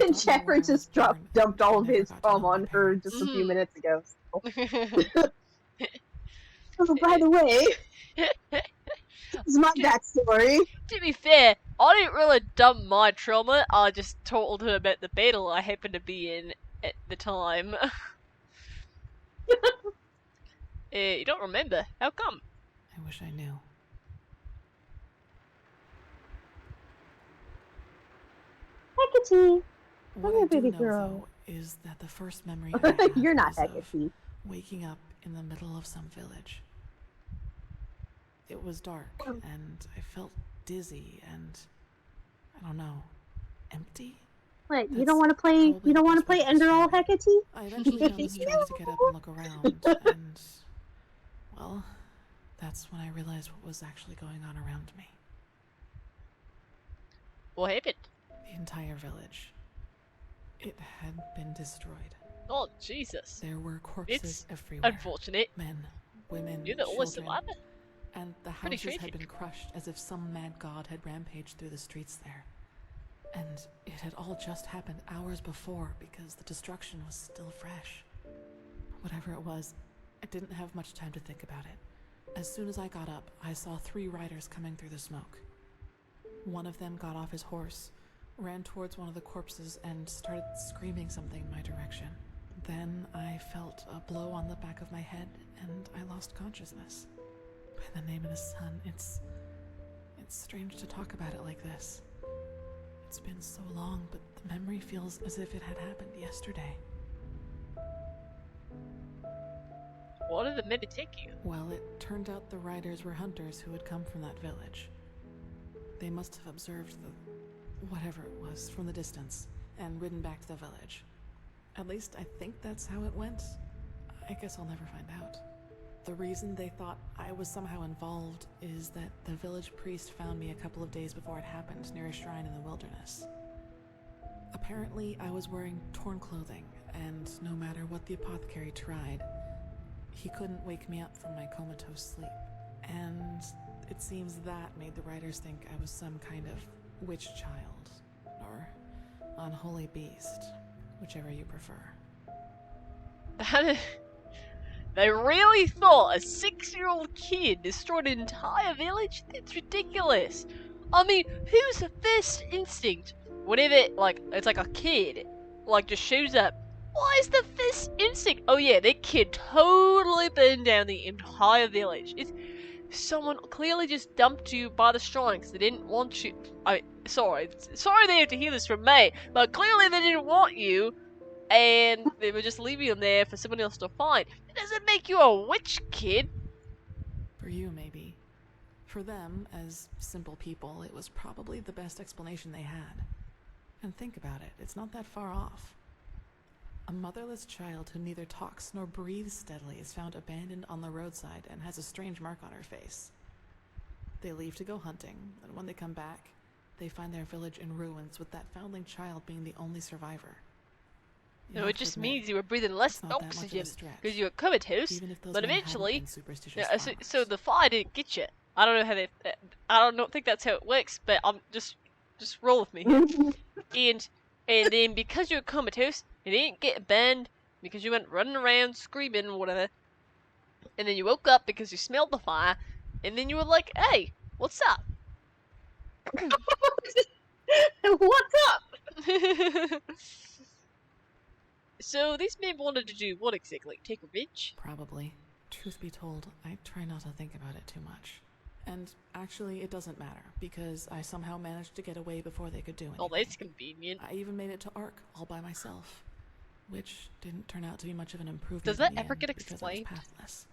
And Shepard just dumped all of his trauma on her just a few minutes ago. So. Oh, by the way, this is my backstory. To be fair, I didn't really dump my trauma. I just told her about the battle I happened to be in at the time. You don't remember? How come? I wish I knew. Hecate! What I do know, though, is that the first memory I have You're not is Hecate. Waking up in the middle of some village. It was dark, and I felt dizzy and, I don't know, empty? What, you don't want to play, Enderal, Hecate? I eventually found the strength to get up and look around, and, well, that's when I realized what was actually going on around me. What happened? The entire village. It had been destroyed. Oh, Jesus. There were corpses everywhere. Unfortunate. Men, women, You're the only children. survivor. And the houses had been crushed as if some mad god had rampaged through the streets there. And it had all just happened hours before because the destruction was still fresh. Whatever it was, I didn't have much time to think about it. As soon as I got up, I saw 3 riders coming through the smoke. One of them got off his horse, ran towards one of the corpses, and started screaming something in my direction. Then I felt a blow on the back of my head, and I lost consciousness. By the name of the sun, it's strange to talk about it like this. It's been so long, but the memory feels as if it had happened yesterday. What did the men take you? Well, it turned out the riders were hunters who had come from that village. They must have observed the whatever it was from the distance and ridden back to the village. At least I think that's how it went. I guess I'll never find out. The reason they thought I was somehow involved is that the village priest found me a couple of days before it happened near a shrine in the wilderness. Apparently, I was wearing torn clothing, and no matter what the apothecary tried, he couldn't wake me up from my comatose sleep. And it seems that made the writers think I was some kind of witch child, or unholy beast, whichever you prefer. They really thought a 6-year-old kid destroyed an entire village? That's ridiculous. I mean, whose first instinct, whenever, like, it's like a kid, like, just shows up, why is the first instinct? Oh yeah, that kid totally burned down the entire village. Someone clearly just dumped you by the shrine because they didn't want you. Sorry they have to hear this from me, but clearly they didn't want you and they were just leaving him there for someone else to find. It doesn't make you a witch, kid. For you, maybe. For them, as simple people, it was probably the best explanation they had. And think about it, it's not that far off. A motherless child who neither talks nor breathes steadily is found abandoned on the roadside and has a strange mark on her face. They leave to go hunting, and when they come back, they find their village in ruins with that foundling child being the only survivor. No, it just means you were breathing less oxygen because you were comatose. But eventually, so the fire didn't get you. I don't know how they. I don't think that's how it works. But I'm just roll with me here. and then because you were comatose, you didn't get burned because you went running around screaming or whatever. And then you woke up because you smelled the fire, and then you were like, "Hey, what's up?" What's up? So these men wanted to do what exactly? Take revenge? Probably. Truth be told, I try not to think about it too much. And actually, it doesn't matter, because I somehow managed to get away before they could do anything. Oh, that's convenient. I even made it to Ark all by myself, which didn't turn out to be much of an improvement. Does that ever get explained? Pathless.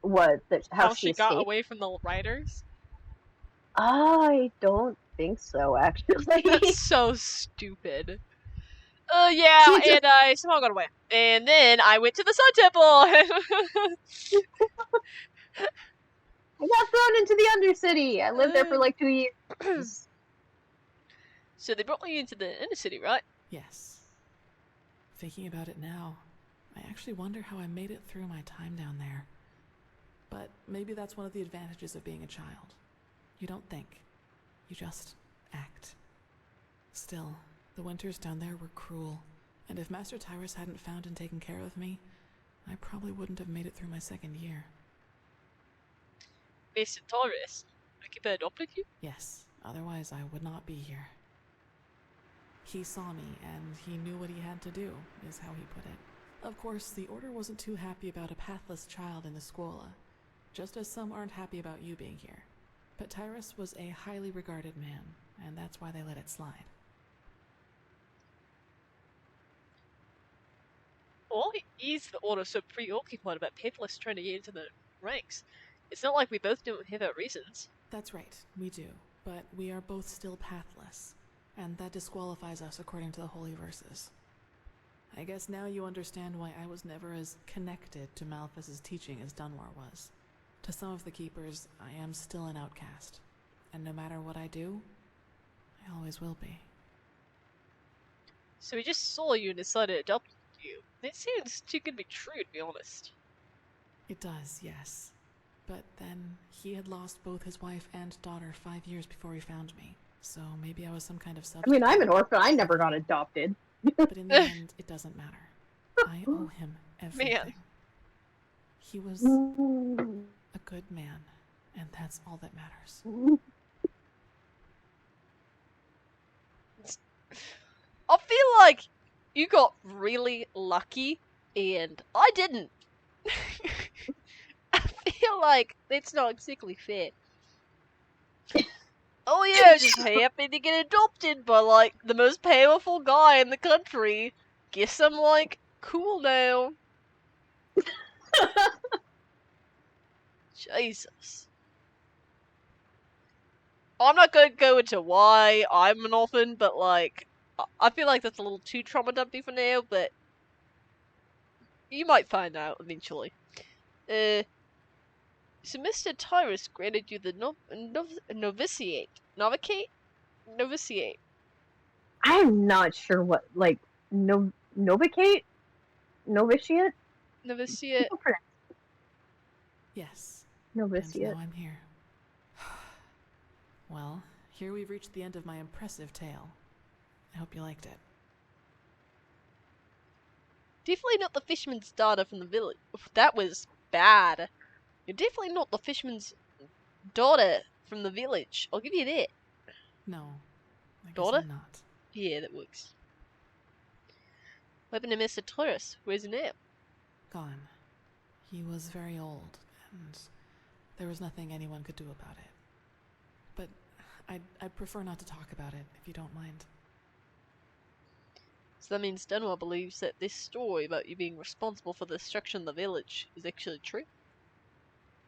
What? How she got away from the riders? I don't think so, actually. That's so stupid. Yeah, and I somehow got away. And then I went to the Sun Temple! I got thrown into the Undercity! I lived there for like 2 years. So they brought you into the Undercity, right? Yes. Thinking about it now, I actually wonder how I made it through my time down there. But maybe that's one of the advantages of being a child. You don't think. You just act. Still, the winters down there were cruel, and if Master Tyrus hadn't found and taken care of me, I probably wouldn't have made it through my second year. Master Tyrus? Like he adopted you? Yes, otherwise I would not be here. He saw me, and he knew what he had to do, is how he put it. Of course, the Order wasn't too happy about a pathless child in the Scuola, just as some aren't happy about you being here. But Tyrus was a highly regarded man, and that's why they let it slide. Why is the Order so preoccupied about Pathless trying to get into the ranks? It's not like we both don't have our reasons. That's right, we do. But we are both still pathless, and that disqualifies us according to the Holy Verses. I guess now you understand why I was never as connected to Malphas's teaching as Dunmore was. To some of the Keepers, I am still an outcast, and no matter what I do, I always will be. So he just saw you and decided to adopt you. That sounds too good to be true, to be honest. It does, yes. But then, he had lost both his wife and daughter 5 years before he found me, so maybe I was some kind of substitute. I mean, I'm an orphan, I never got adopted. But in the end, it doesn't matter. I owe him everything. Man. He was a good man, and that's all that matters. I feel like you got really lucky, and I didn't. I feel like it's not exactly fair. Oh yeah, I was just happy to get adopted by, like, the most powerful guy in the country. Guess I'm, like, cool now. Jesus. I'm not going to go into why I'm an orphan, but, like, I feel like that's a little too trauma dumpy for now, but you might find out eventually. So Mr. Tyrus granted you the novitiate. Novitiate. I'm not sure what, like, novitiate? Novitiate? Novitiate. Yes. Novitiate. And now I'm here. Well, here we've reached the end of my impressive tale. I hope you liked it. Definitely not the fisherman's daughter from the village. That was bad. You're definitely not the fisherman's daughter from the village. I'll give you that. No. I guess Daughter? I'm not. Yeah, that works. What happened to Mr. Tyrus? Where's he now? Gone. He was very old, and there was nothing anyone could do about it. But I'd prefer not to talk about it, if you don't mind. So that means Denwa believes that this story about you being responsible for the destruction of the village is actually true?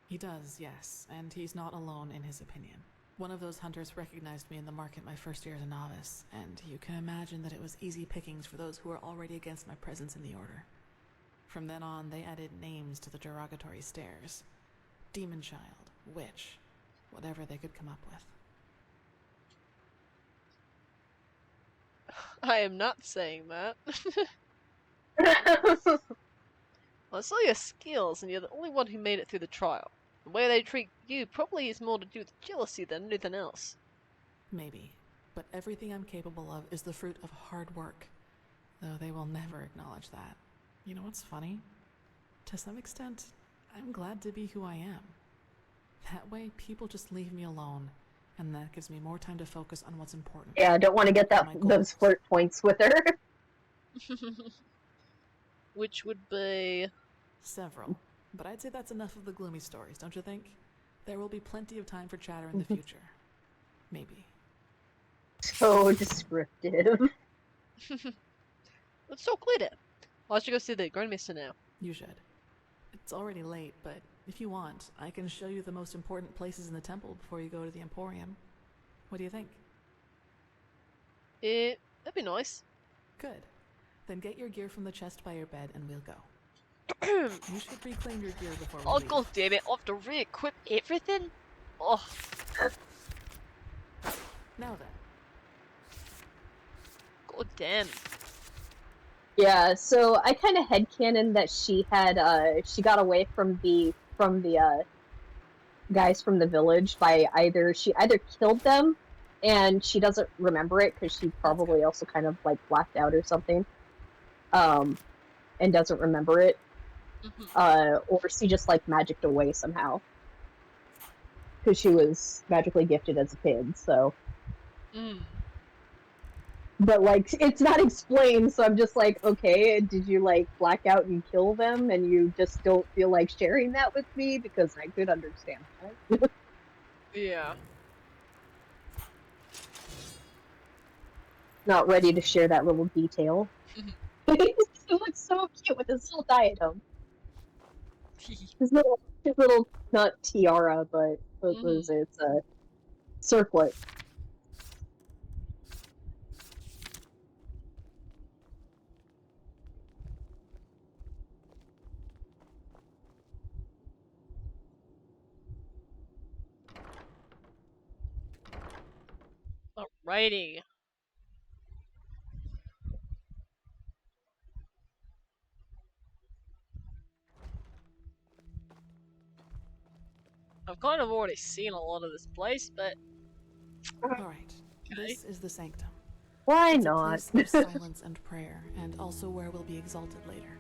He does, yes, and he's not alone in his opinion. One of those hunters recognized me in the market my first year as a novice, and you can imagine that it was easy pickings for those who were already against my presence in the Order. From then on, they added names to the derogatory stares. Demon Child, Witch, whatever they could come up with. I am not saying that. Well, I saw your skills, and you're the only one who made it through the trial. The way they treat you probably has more to do with jealousy than anything else. Maybe, but everything I'm capable of is the fruit of hard work, though they will never acknowledge that. You know what's funny? To some extent, I'm glad to be who I am. That way, people just leave me alone, and that gives me more time to focus on what's important. Yeah, I don't want to get those flirt points with her. Which would be... Several. But I'd say that's enough of the gloomy stories, don't you think? There will be plenty of time for chatter in the future. Maybe. So descriptive. Let's talk later. Why don't you go see the Grandmaster now? You should. It's already late, but if you want, I can show you the most important places in the temple before you go to the Emporium. What do you think? That'd be nice. Good. Then get your gear from the chest by your bed and we'll go. You should reclaim your gear before we leave. God damn it, I have to re-equip everything? Oh. Now then. God damn. Yeah, so I kind of headcanon that she had, she got away from the guys from the village by she either killed them, and she doesn't remember it because she probably also kind of, like, blacked out or something, and doesn't remember it, or she just, like, magicked away somehow, because she was magically gifted as a kid, so... But, like, it's not explained, so I'm just like, okay, did you, like, black out and kill them, and you just don't feel like sharing that with me? Because I could understand that. Yeah. Not ready to share that little detail. He looks so cute with his little diadem. His little, not tiara, but what was it? It's a circlet. Alrighty. I've kind of already seen a lot of this place, but... Alright, this is the Sanctum. Why it's not? A place of silence and prayer, and also where we'll be exalted later.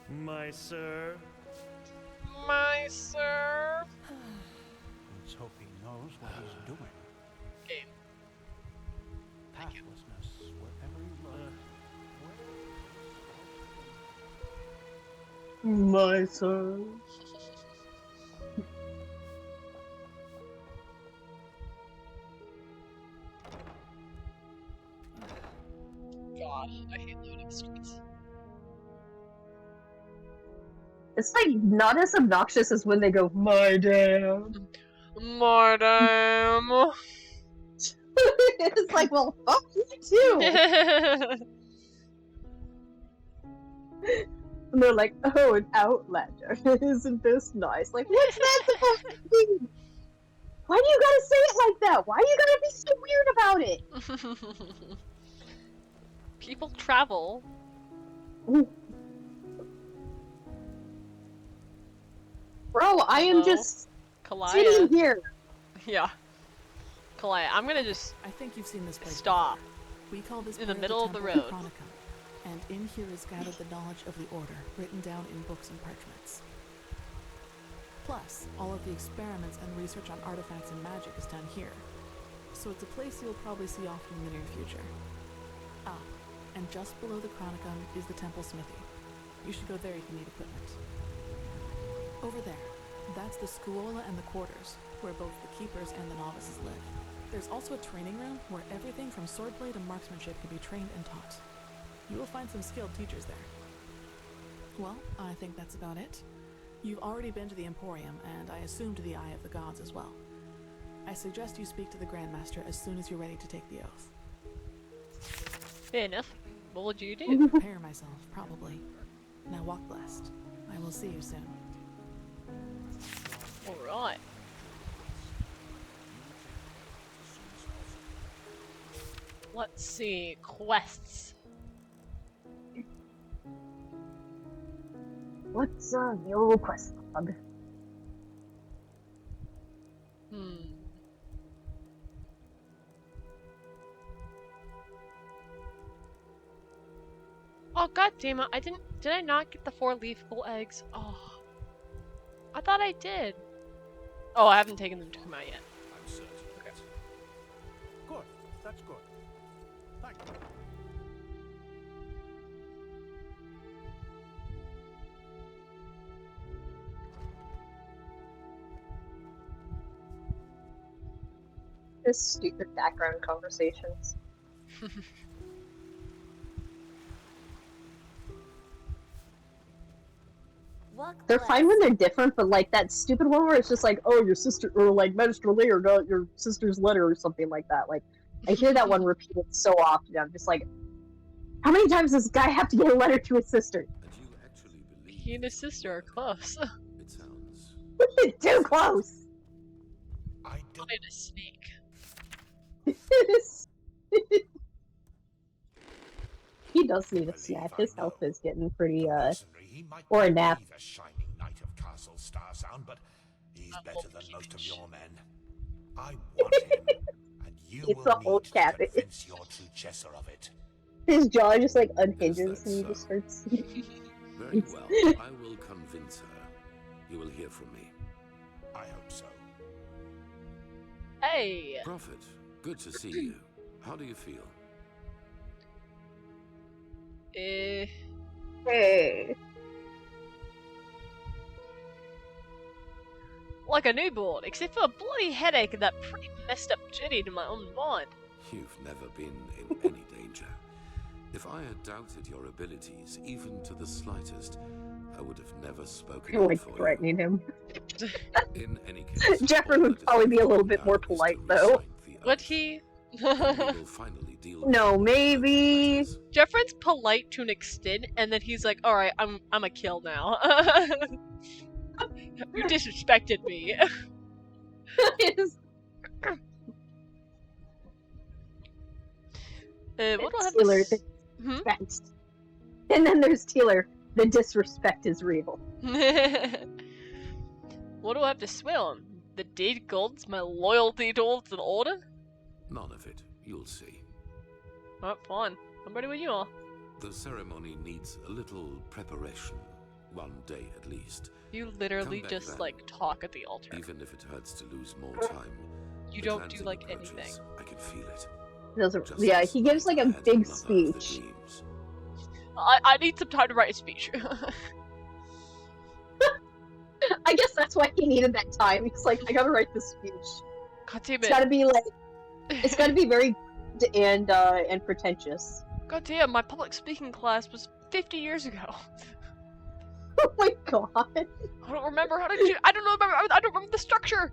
My sir. My sir. Let's hope he knows what he's doing. Game. Pathlessness, wherever you look. My son. God, I hate loading screens. It's like not as obnoxious as when they go, my damn. My damn. It's like, well, fuck you too. And they're like, oh, an outlander. Isn't this nice? Like, what's that supposed to mean? Why do you gotta say it like that? Why do you gotta be so weird about it? People travel. Bro, I am just Kalaya. sitting here. Yeah. Kalaya, I'm gonna just... I think you've seen this place stop. before. We call this in the part middle of the temple road. Chronicum, and in here is gathered the knowledge of the Order, written down in books and parchments. Plus, all of the experiments and research on artifacts and magic is done here. So it's a place you'll probably see often in the near future. Ah, and just below the Chronicum is the temple smithy. You should go there if you need equipment. Over there, that's the scuola and the quarters, where both the keepers and the novices live. There's There's also a training room where everything from swordplay to marksmanship can be trained and taught. You will find some skilled teachers there. Well, I think that's about it. You've already been to the Emporium, and I assume to the Eye of the Gods as well. I suggest you speak to the Grandmaster as soon as you're ready to take the oath. Fair enough. What would you do? Prepare myself, probably. Now walk blessed. I will see you soon. Alright. Let's see. Quests. What's the old quest log? Oh god damn it, did I not get the 4-leaf full eggs? Oh. I thought I did. Oh, I haven't taken them to come out yet. I'm certain. Okay. Good. That's good. Thank you. This stupid background conversations. They're fine when they're different, but like that stupid one where it's just like, oh, your sister, or like Magister Lear got your sister's letter or something like that. Like, I hear that one repeated so often. I'm just like, how many times does this guy have to get a letter to his sister? He and his sister are close. It sounds too close. I don't Need a snake. He does need a snack. His health is getting pretty, or a nap. A shining knight of Castle Starsound, but he's better than most of your men. I want him, and you It's will the old need cat. to convince your true chesser of it. His jaw just like unhinges and he just starts. very well. I will convince her. You will hear from me. I hope so. Hey! Prophet, good to see you. How do you feel? Hey. Like a newborn, except for a bloody headache and that pretty messed up journey to my own mind. You've never been in any danger. If I had doubted your abilities, even to the slightest, I would have never spoken You're like for threatening him. you. In any case, Jeffrey would probably be a little bit more polite, though. Would he? No, maybe. Jeffrey's polite to an extent, and then he's like, "All right, I'm a kill now. You disrespected me." What do I have Taylor, to and then there's Taylor. The disrespect is real. What do I have to swear on? The dead gods, my loyalty towards an order? None of it. You'll see. Alright, fine. I'm ready when you are. The ceremony needs a little preparation. One day at least. You literally Come back just then. like talk at the altar. Even if it hurts to lose more time. You the don't do cleansing like approaches. anything. I can feel it. Doesn't, yeah, he gives like a big speech. I need some time to write a speech. I guess that's why he needed that time. He's like, I gotta write this speech. God damn it. It's gotta be like, it's gotta be very and pretentious. God damn, my public speaking class was 50 years ago. Oh my god. I don't remember how to do. I don't remember the structure.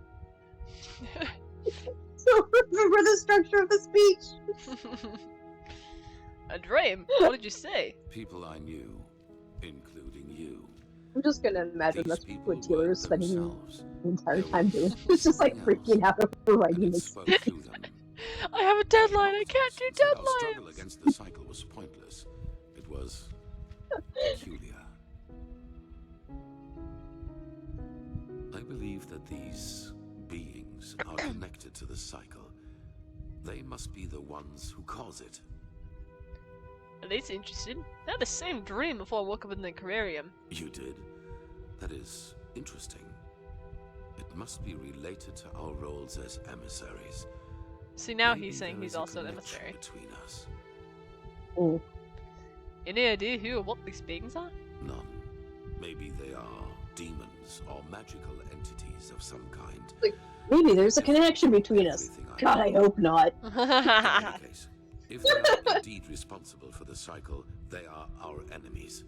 So remember the structure of the speech. A dream? What did you say? People I knew, including you. I'm just gonna imagine These that's people what Taylor were is spending themselves. the entire time doing. It's just like freaking out over writing this Spoke speech. to them. I have a deadline. I can't do Said our struggle deadlines. against the cycle was pointless. It was peculiar. I believe that these beings are connected to the cycle. They must be the ones who cause it. At least interested. I had the same dream before I woke up in the aquarium. You did? That is interesting. It must be related to our roles as emissaries. See, now Maybe he's saying there he's is a also an connection emissary. between us. Oh. Any idea who or what these beings are? None. Maybe they are demons or magical entities of some kind. Like, maybe there's a connection between us. God, I hope not. In any case, if they are indeed responsible for the cycle, they are our enemies.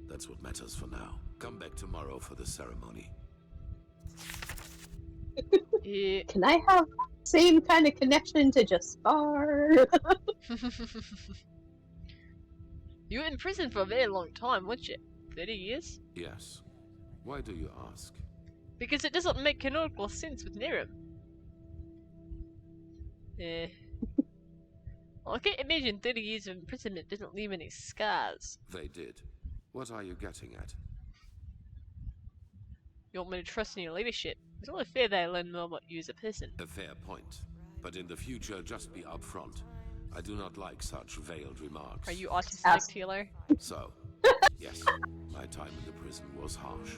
That's what matters for now. Come back tomorrow for the ceremony. Can I have the same kind of connection to Jaspar? You were in prison for a very long time, weren't you? 30 years? Yes. Why do you ask? Because it doesn't make canonical sense with Nirim. Well, I can't imagine 30 years of imprisonment didn't leave any scars. They did. What are you getting at? You want me to trust in your leadership? It's only fair that I learn more about you as a person. A fair point. But in the future, just be upfront. I do not like such veiled remarks. Are you autistic, Taylor? So, yes, my time in the prison was harsh.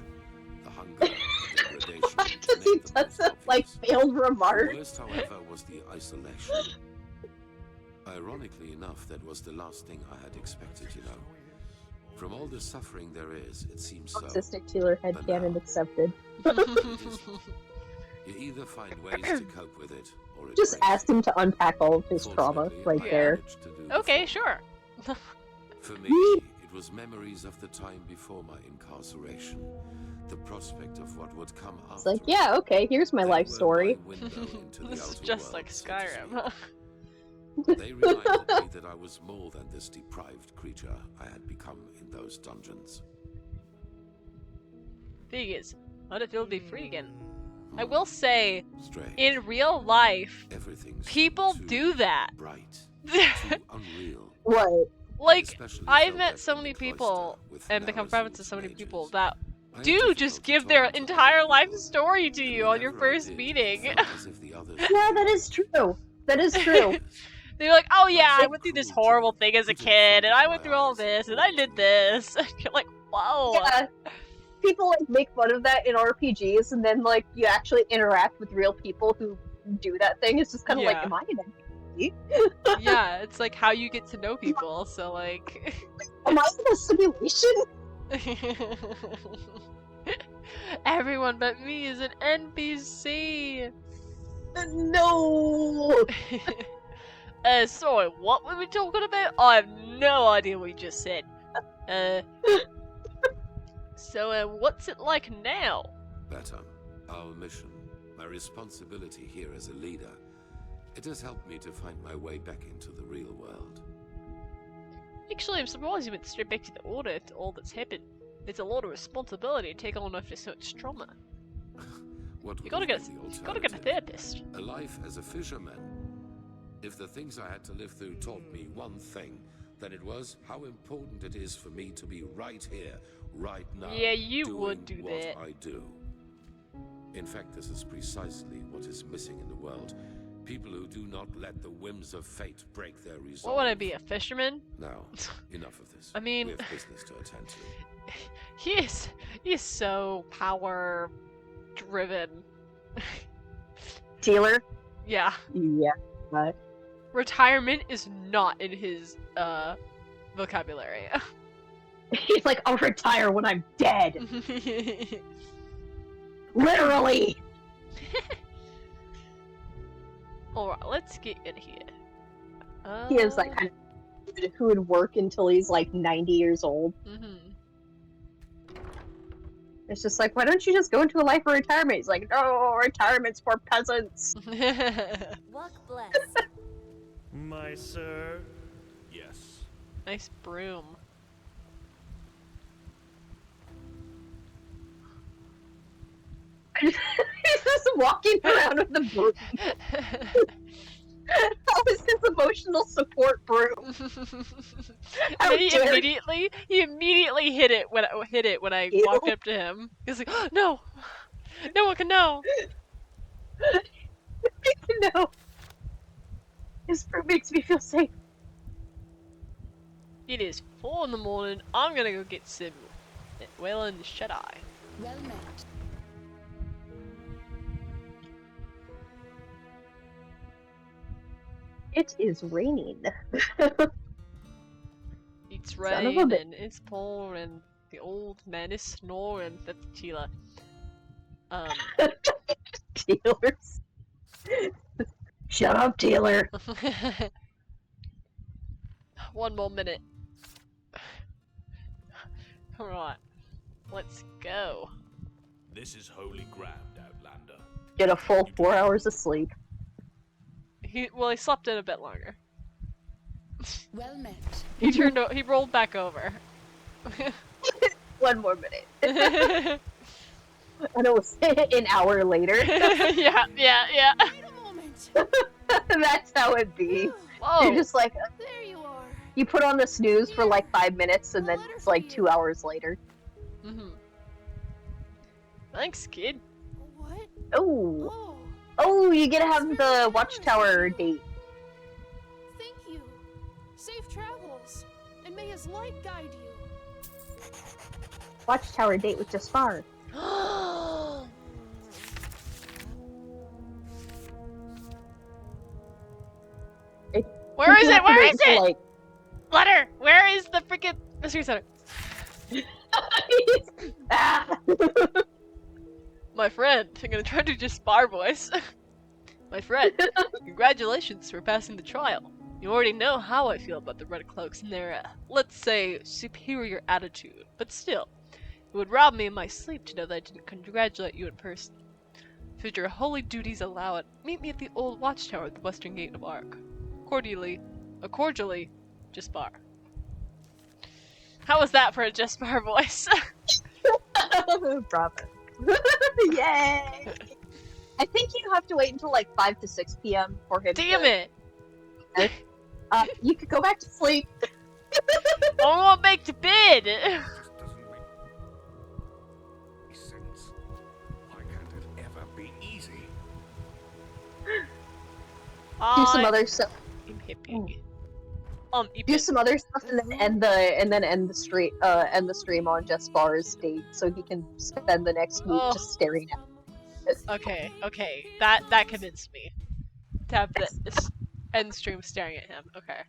The hunger, the degradation. Because he does it like failed remarks. The worst, however, was the isolation. Ironically enough, that was the last thing I had expected, you know. From all the suffering there is, it seems so. Autistic Taylor headcanon accepted. You either find ways to cope with it, or it just asked him to unpack all of his trauma right there. Okay, sure. For me, it was memories of the time before my incarceration. The prospect of what would come after. It's like, yeah, okay, here's my life story. This is just like Skyrim. They reminded me that I was more than this deprived creature I had become in those dungeons. Thing is, how'd it feel to be free again? I will say, Strange. in real life, people do that. Bright, too unreal. What? Like, I've met so many people and become friends with so many people that do just give their entire life story to you on your first meeting. Yeah, that is true. That is true. They're like, oh yeah, I went through this horrible thing as a kid, and I went through all this, and I did this. You're like, whoa. Yeah. People like make fun of that in RPGs, and then like you actually interact with real people who do that thing. It's just kind of like, am I an NPC? Yeah, it's like how you get to know people. So like, am I in a simulation? Everyone but me is an NPC. No. Sorry, what were we talking about? I have no idea what you just said. So, what's it like now? Better. Our mission, my responsibility here as a leader, it has helped me to find my way back into the real world. Actually, I'm surprised you went straight back to the Order after all that's happened. It's a lot of responsibility to take on after so much trauma. You gotta get a therapist. A life as a fisherman. If the things I had to live through taught me one thing, then it was how important it is for me to be right here, right now. Yeah, you would do that. I do. In fact, this is precisely what is missing in the world. People who do not let the whims of fate break their resolve. What would I be, a fisherman? Now, enough of this. I mean, we have business to attend to. He is so power driven. Taylor? Yeah. Yeah. Retirement is not in his vocabulary. He's like, I'll retire when I'm dead. Literally. Alright, let's get in here. He is like kind of who would work until he's like 90 years old. It's just like, why don't you just go into a life of retirement? He's like, no, retirement's for peasants. Walk bless. My sir. Yes. Nice broom. He's just walking around with the broom. That was his emotional support broom. He immediately hit it when I walked up to him. He was like, oh, no, no one can know. No, his broom makes me feel safe. It is 4 in the morning. I'm gonna go get some Wayland shut-eye. Well met. It is raining. It's raining, it's pouring. The old man is snoring. That's Tila. Taylor's. Shut up, Taylor. 1 more minute. Alright. Let's go. This is holy ground, Outlander. Get a full 4 hours of sleep. He slept in a bit longer. Well met. He rolled back over. 1 more minute. And it was an hour later. yeah. Wait a moment. That's how it be. Whoa. You're just like, There you are. you put on the snooze for like 5 minutes, and then it's like 2 hours later. Thanks, kid. What? Oh. Oh, you get to have the Watchtower date. Thank you. Safe travels. And may his light guide you. Watchtower date with Jaspar. Where is it? Where is it? Like... Letter! Where is the freaking mystery center? My friend, I'm gonna try to do Jaspar voice. My friend, congratulations for passing the trial. You already know how I feel about the Red Cloaks and their, let's say, superior attitude, but still, it would rob me of my sleep to know that I didn't congratulate you in person. If your holy duties allow it, meet me at the old watchtower at the western gate of Ark. Cordially, Jaspar. How was that for a Jaspar voice? Bravo. Yay! I think you have to wait until like 5 to 6 p.m. for him Damn it! You could go back to sleep. I won't make to bed! This doesn't make sense. Why can't it ever be easy? Do some other stuff. Do some other stuff and then end the stream on Jaspar's date so he can spend the next week just staring at it. Okay. That convinced me. To have this end stream staring at him. Okay.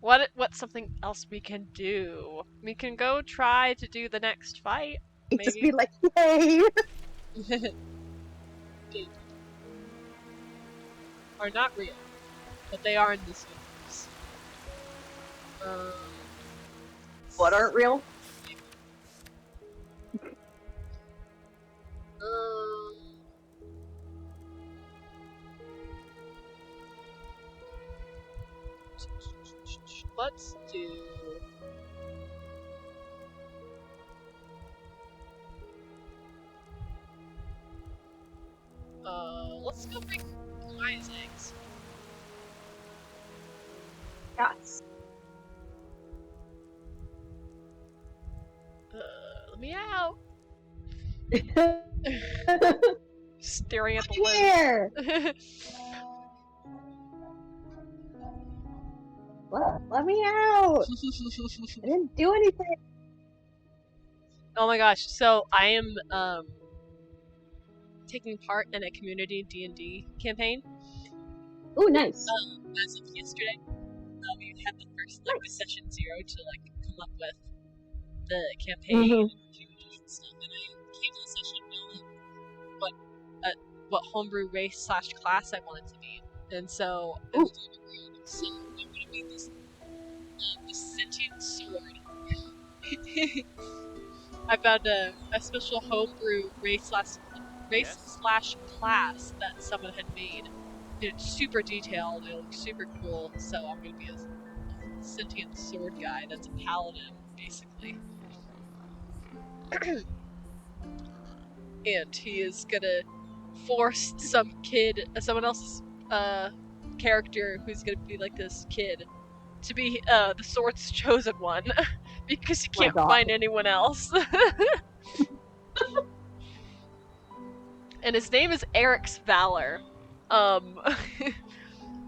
What's something else we can do? We can go try to do the next fight. Maybe. Just be like, yay! Are not real, but they are in this universe. What aren't real? Let's do... let's go bring Gaia's eggs. Yes. Let me out! Staring at the lens. Let me out! I didn't do anything! Oh my gosh, so I am, taking part in a community D&D campaign. Ooh, nice. As of yesterday, we had the first, the session 0 to, come up with the campaign and stuff, and I came to the session knowing what homebrew race / class I wanted to be, and so I was doing a group, so I'm gonna be this sentient sword. I found a special homebrew race / class that someone had made. It's super detailed, it looks super cool, so I'm gonna be a sentient sword guy that's a paladin, basically. And he is gonna force someone else's character who's gonna be like this kid to be the sword's chosen one because he can't find anyone else. And his name is Eric's Valor. Oh,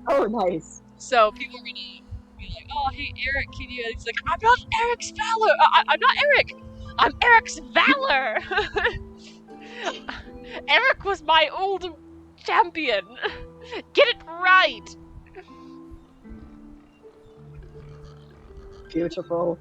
nice. So people are gonna be like, "Oh, hey Eric, can you?" And he's like, "I'm not Eric's Valor. I'm not Eric. I'm Eric's Valor." Eric was my old champion. Get it right. Beautiful.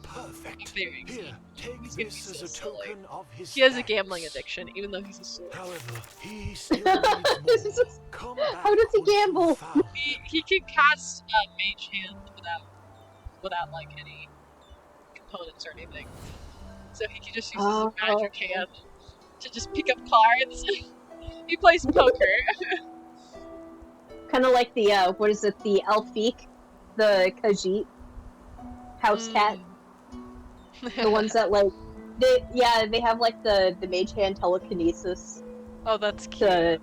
Perfect. effect. Very Here, easy. take He's gonna be this as so a silly. token of his He has a thanks. gambling addiction, even though he's a sword. However, he still needs more. Come back How does he once you've gamble? found He can cast Mage Hand without like any components or anything. So he can just use his magic hand to just pick up cards. He plays poker. Kind of like the what is it? The Elfique, the Khajiit house cat. The ones that like they have like the mage hand telekinesis. Oh, that's cute.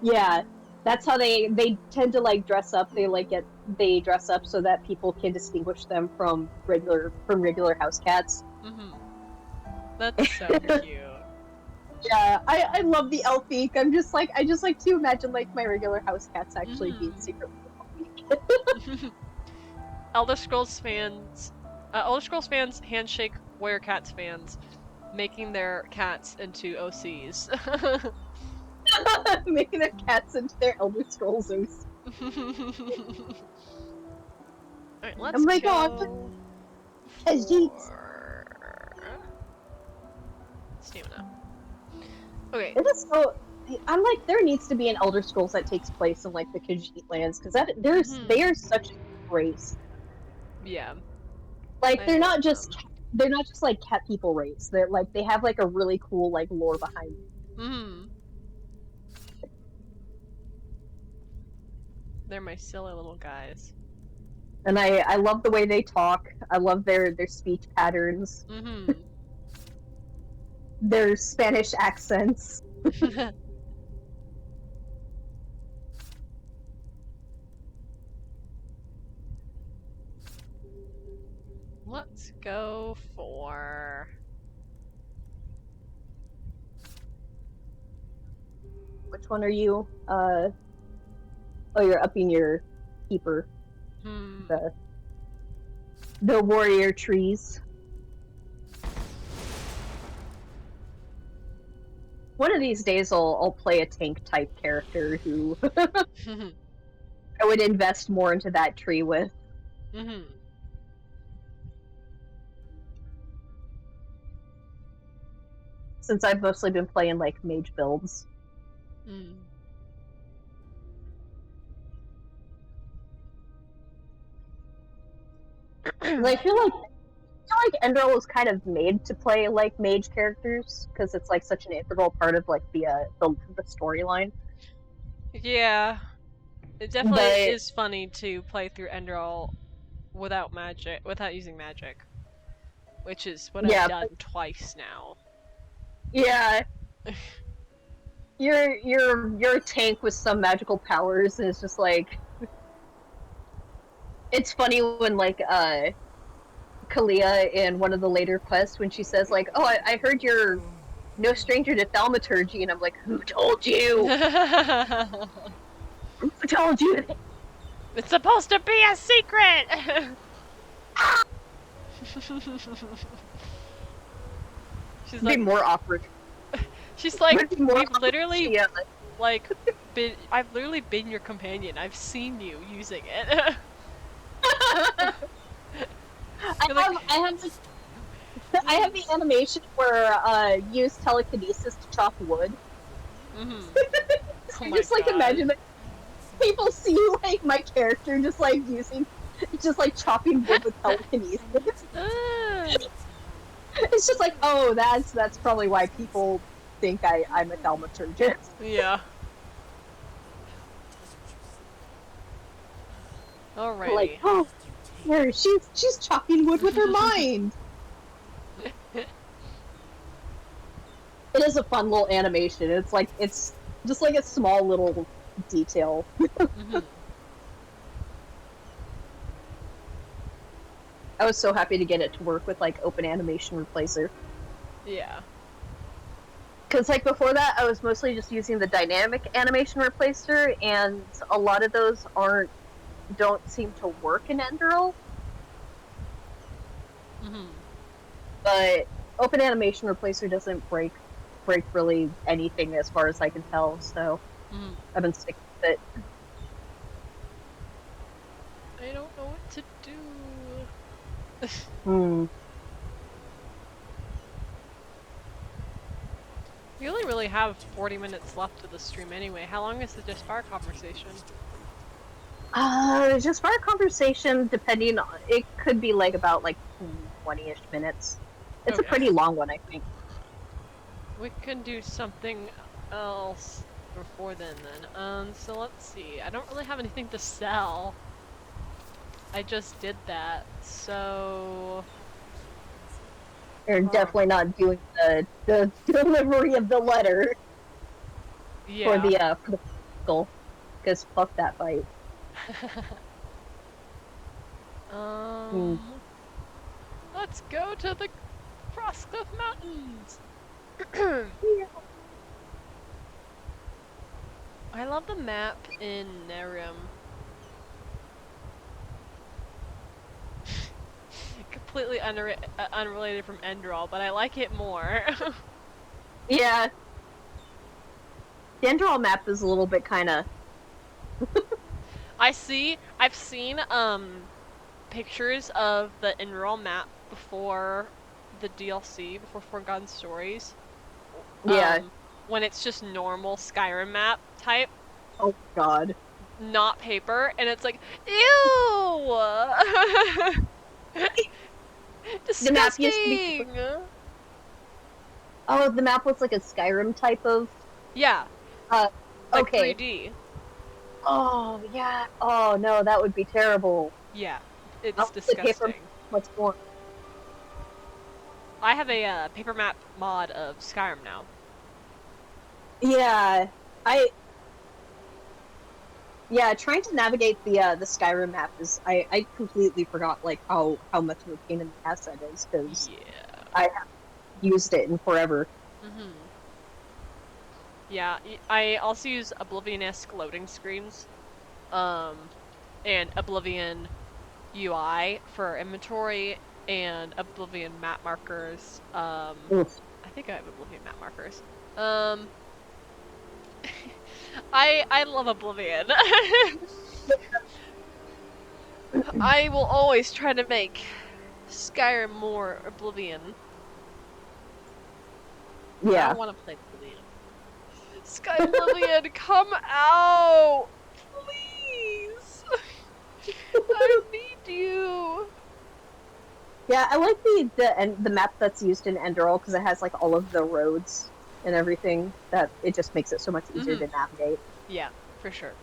Yeah, that's how they tend to like dress up. They dress up so that people can distinguish them from regular house cats. That's so cute. Yeah, I love the Elfique. I just like to imagine like my regular house cats actually being secretly Elfique. Elder Scrolls fans, handshake Warrior Cats fans, making their cats into OCs. Making their cats into their Elder Scrolls OCs. Alright, let's oh my go god! Khajiit! Stamina. Okay. It is so. I'm like, there needs to be an Elder Scrolls that takes place in like the Khajiit lands because they are such a race. Yeah. Like they're not just like cat people race. They're like they have like a really cool like lore behind it. They're my silly little guys. And I love the way they talk. I love their speech patterns. Their Spanish accents. Let's go for... Which one are you? Oh, you're upping your keeper. The warrior trees. One of these days I'll play a tank type character who I would invest more into that tree with. Since I've mostly been playing like mage builds. I feel like Enderal is kind of made to play like mage characters because it's like such an integral part of like the storyline. Yeah, it definitely is funny to play through Enderal without using magic, which is what I've done twice now. Yeah, you're a tank with some magical powers, and it's just like it's funny when like Kalia in one of the later quests when she says like, "Oh, I heard you're no stranger to thaumaturgy," and I'm like, "Who told you? Who told you? It's supposed to be a secret." She's like, be more awkward. She's like, we've literally I've literally been your companion. I've seen you using it. I have the animation where use telekinesis to chop wood. Oh just like imagine that people see like my character just like chopping wood with telekinesis. It's just like, oh, that's probably why people think I'm a thaumaturgist. Yeah. Alrighty. Like, oh, here she's chopping wood with her mind. It is a fun little animation. It's just like a small little detail. I was so happy to get it to work with like Open Animation Replacer. Yeah. Because like before that, I was mostly just using the Dynamic Animation Replacer, and a lot of those don't seem to work in Enderal. But Open Animation Replacer doesn't break really anything as far as I can tell, so I've been sticking with it. I don't know what to do. only have 40 minutes left of the stream anyway. How long is the Just Fire conversation? Just for a conversation, depending on, it could be like about like 20-ish minutes. It's a pretty long one, I think. We can do something else before then. So let's see. I don't really have anything to sell. I just did that, so... You're definitely not doing the delivery of the letter for the fiscal, because fuck that fight. Let's go to the Crosscliff Mountains. I love the map in Nerim. Completely unrelated from Enderal, but I like it more. Yeah. The Enderal map is a little bit kind of... I've seen pictures of the Enderal map before the DLC, before Forgotten Stories. Yeah. When it's just normal Skyrim map type. Oh god. Not paper, and it's like, ew! Disgusting! The map used to be... Oh, the map was like a Skyrim type of... Yeah. Like okay. 3D. Oh, yeah. Oh, no, that would be terrible. Yeah. It's disgusting. Much more. I have a paper map mod of Skyrim now. Yeah. Yeah, trying to navigate the Skyrim map is... I completely forgot, like, how much of a pain in the ass that is, because I haven't used it in forever. Mm-hmm. Yeah, I also use Oblivion-esque loading screens, and Oblivion UI for inventory, and Oblivion map markers. I think I have Oblivion map markers. I love Oblivion. I will always try to make Skyrim more Oblivion. Yeah. I want to play Oblivion. Sky Oblivion, come out! Please! I need you! Yeah, I like the map that's used in Enderal, because it has like all of the roads and everything, that it just makes it so much easier to navigate. Yeah, for sure.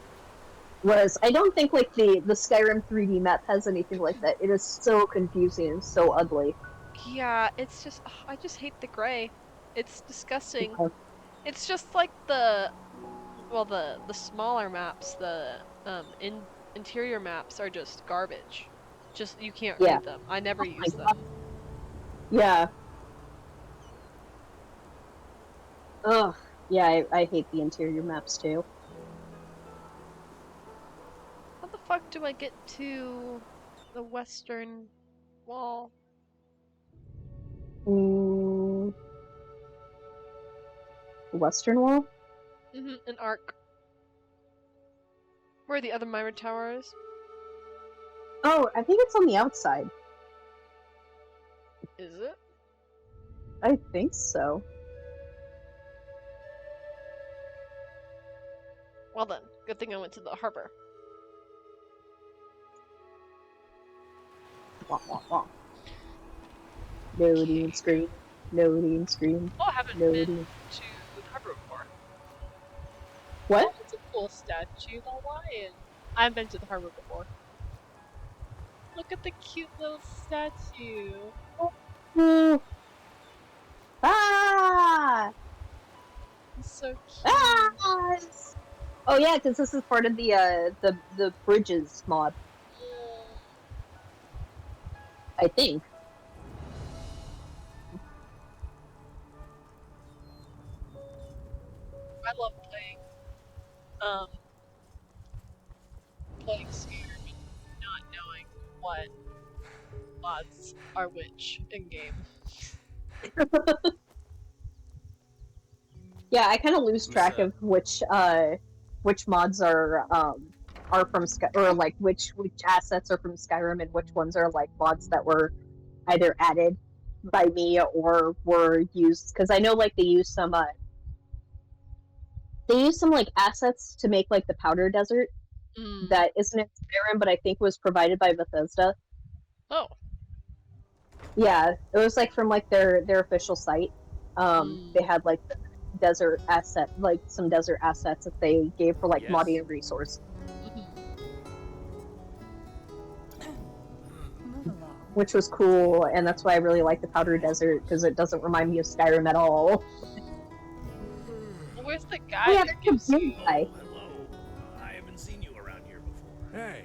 Whereas I don't think like the Skyrim 3D map has anything like that. It is so confusing and so ugly. Yeah, it's just, I just hate the gray. It's disgusting. It's just like the smaller maps, the interior maps are just garbage. Just, you can't read them. I never use them. Yeah. Ugh. Yeah, I hate the interior maps too. How the fuck do I get to the western wall? Western wall? An arc. Where the other Myra Tower is? Oh, I think it's on the outside. Is it? I think so. Well then, good thing I went to the harbor. Wah, wah, wah. Loading screen. Loading screen. Oh, I haven't been to the harbor before. What? Oh, it's a cool statue, the lion. I haven't been to the harbor before. Look at the cute little statue. Oh. Ah! It's so cute. Ah! Oh yeah, because this is part of the bridges mod. I think. I love playing Skyrim and not knowing what mods are which in game. Yeah, I kind of lose track of which mods are from or like which assets are from Skyrim and which ones are like mods that were either added by me or were used, because I know like they use some They used some like assets to make like the powder desert Mm. that isn't in Skyrim, but I think was provided by Bethesda. Oh. Yeah, it was like from like their official site. They had like the desert asset, like some desert assets that they gave for like modding and resource. Which was cool, and that's why I really like the Powder Desert, because it doesn't remind me of Skyrim at all. Where's the guy that gives you... Hello. I haven't seen you around here before. Hey,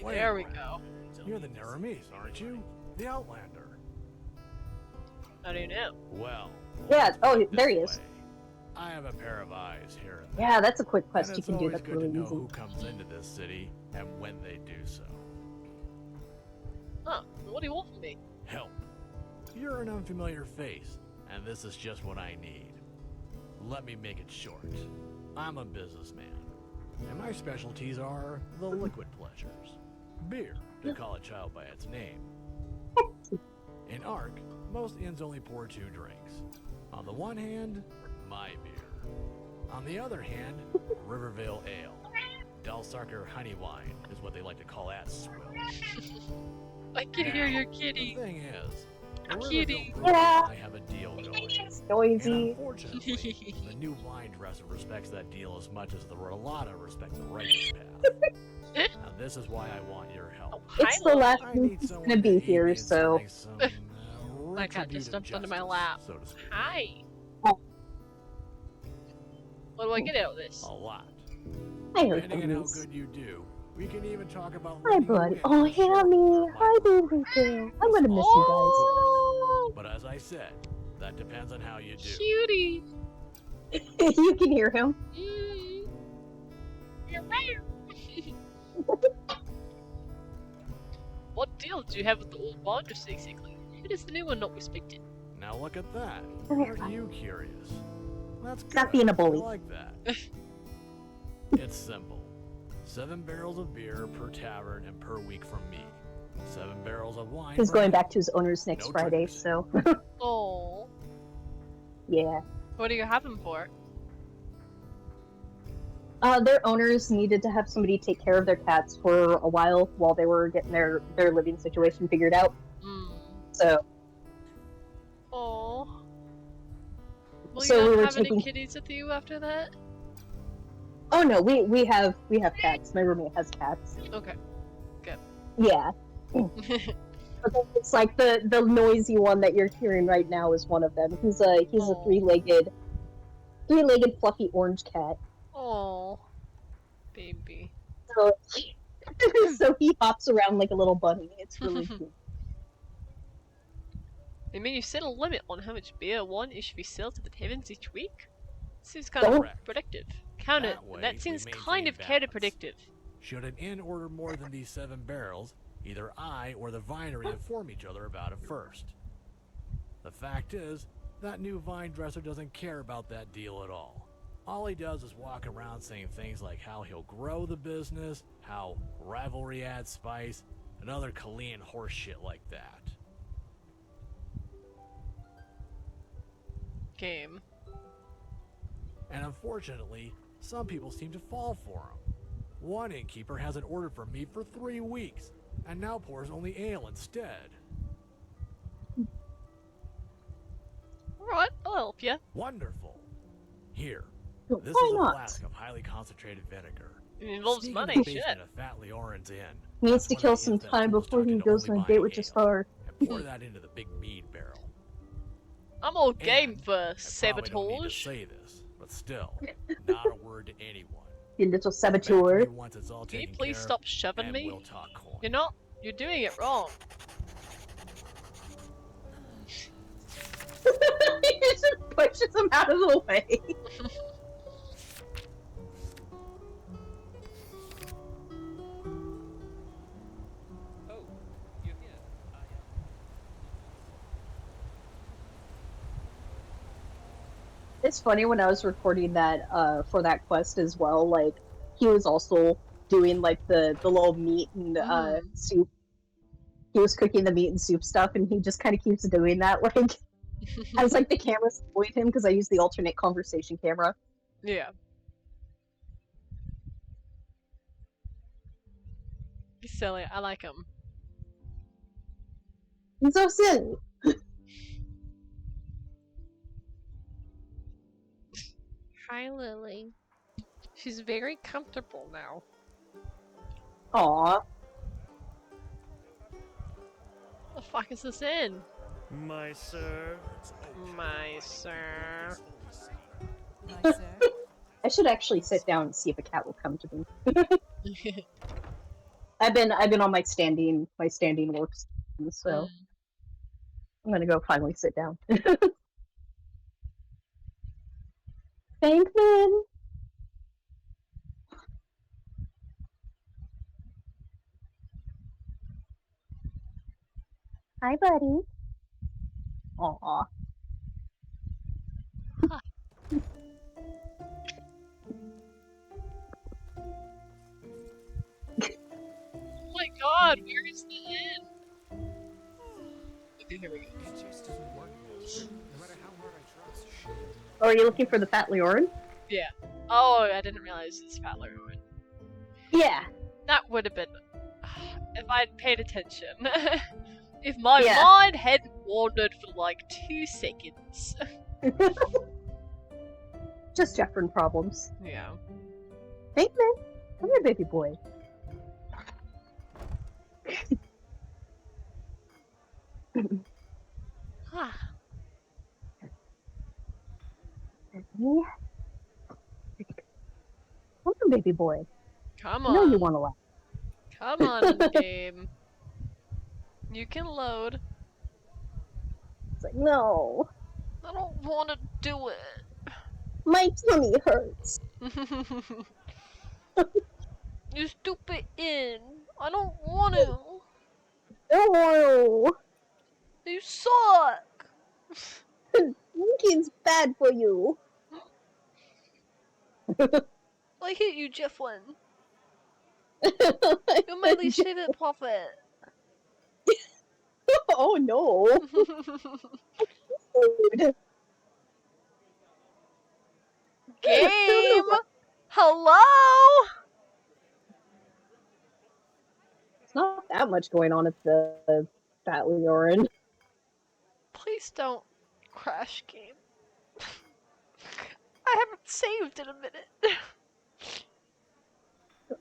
there we go. You're the Naramis, aren't you? The Outlander. How do you know? Well. Yeah, oh, there he is. I have a pair of eyes here and there. Yeah, that's a quick quest and you can do. That's good really to know easy. who comes into this city and when they do so. Huh, what do you want from me? Help. You're an unfamiliar face, and this is just what I need. Let me make it short. I'm a businessman, and my specialties are the liquid pleasures. Beer, to call a child by its name. In Ark, most inns only pour 2 drinks. On the one hand, my beer. On the other hand, Rivervale Ale. Dalsarker honey wine is what they like to call that swill. I can hear your kitty. The thing is, kitty. Yeah. I have a deal going. It's noisy. And unfortunately, the new vine dresser respects that deal as much as the Rolata respects the righteous path. Now this is why I want your help. It's the last week he's gonna be here, so... My cat just jumped onto my lap. So to speak. Hi. Oh. What do I get out of this? A lot. I heard Depending on how things. good you do, we can even talk about... Hi, buddy. Oh, Hammy. Hi, baby girl. I'm gonna miss Oh, But as I said, that depends on how you do. cutie. you guys. You can hear him. What deal do you have with the old bonders exactly? It is the new one not respected. Now look at that. Aren't you curious? That's good. Stop being a bully. I like that. It's simple. 7 barrels of beer per tavern and per week from me. 7 barrels of wine. He's per going night. back to his owner's next No Friday, drinks. so... Oh. yeah. What do you have him for? Their owners needed to have somebody take care of their cats for a while they were getting their living situation figured out. So... Oh. Will So you we not were have any taking- kitties with you after that? Oh no, we have cats. My roommate has cats. Okay. Good. Yeah. But it's like the noisy one that you're hearing right now is one of them. He's a three-legged fluffy orange cat. Oh, baby. So, so he hops around like a little bunny. It's really cute. I mean, you set a limit on how much beer one should be sold to the heavens each week? Seems kind of predictive. Count it, That way, and that we seems maintain kind of balance. counterproductive. Should an inn order more than these 7 barrels, either I or the vinery inform each other about it first. The fact is, that new vine dresser doesn't care about that deal at all. All he does is walk around saying things like how he'll grow the business, how rivalry adds spice, and other Kalian horse shit like that. Game. And unfortunately, some people seem to fall for him. One innkeeper hasn't ordered from me for 3 weeks, and now pours only ale instead. Alright, I'll help you. Wonderful. Here, Why this is a not? flask of highly concentrated vinegar. It involves Sneak money, in the shit. basement of Fat Leorin's Inn. He needs to That's kill one of the some inns that time fools before talk he into goes only on a date buying with ale, Jafar. and pour that into the big mead barrel. I'm all game And for I probably don't need to sabotage. say this, but still, not a word to anyone. You little Back saboteur. to me once it's all Can you taken please care of, stop shoving and me? we'll talk coin. You're not. You're doing it wrong. He just pushes him out of the way. It's funny when I was recording that for that quest as well, like he was also doing like the little meat and soup. He was cooking the meat and soup stuff, and he just kind of keeps doing that. Like I was like the camera's avoid him because I use the alternate conversation camera. Yeah. He's silly. I like him. He's so silly. Hi, Lily. She's very comfortable now. Aww. The fuck is this in? My sir. My sir. My sir. I should actually sit down and see if a cat will come to me. I've been on my standing works, so I'm gonna go finally sit down. Bankman. Hi, buddy. Aw. Oh my god, where is the inn? Okay, here we go. Oh, are you looking for the Fat Leorin? Yeah. Oh, I didn't realize it's Fat Leorin. Yeah. That would have been... if I'd paid attention. If my mind hadn't wandered for like 2 seconds. Just Jeffrin problems. Yeah. Bankman, come here, baby boy. Come on, baby boy. Come I know on. you want to laugh. Come on, game. You can load. It's like, no. I don't want to do it. My tummy hurts. You stupid inn. I don't want to. No. You suck. Drinking's bad for you. I hate you, Jefflin. You're my least favorite prophet. Oh no. Game! Hello? It's not that much going on at the Fat Leorin. Please don't crash, game. I haven't saved in a minute.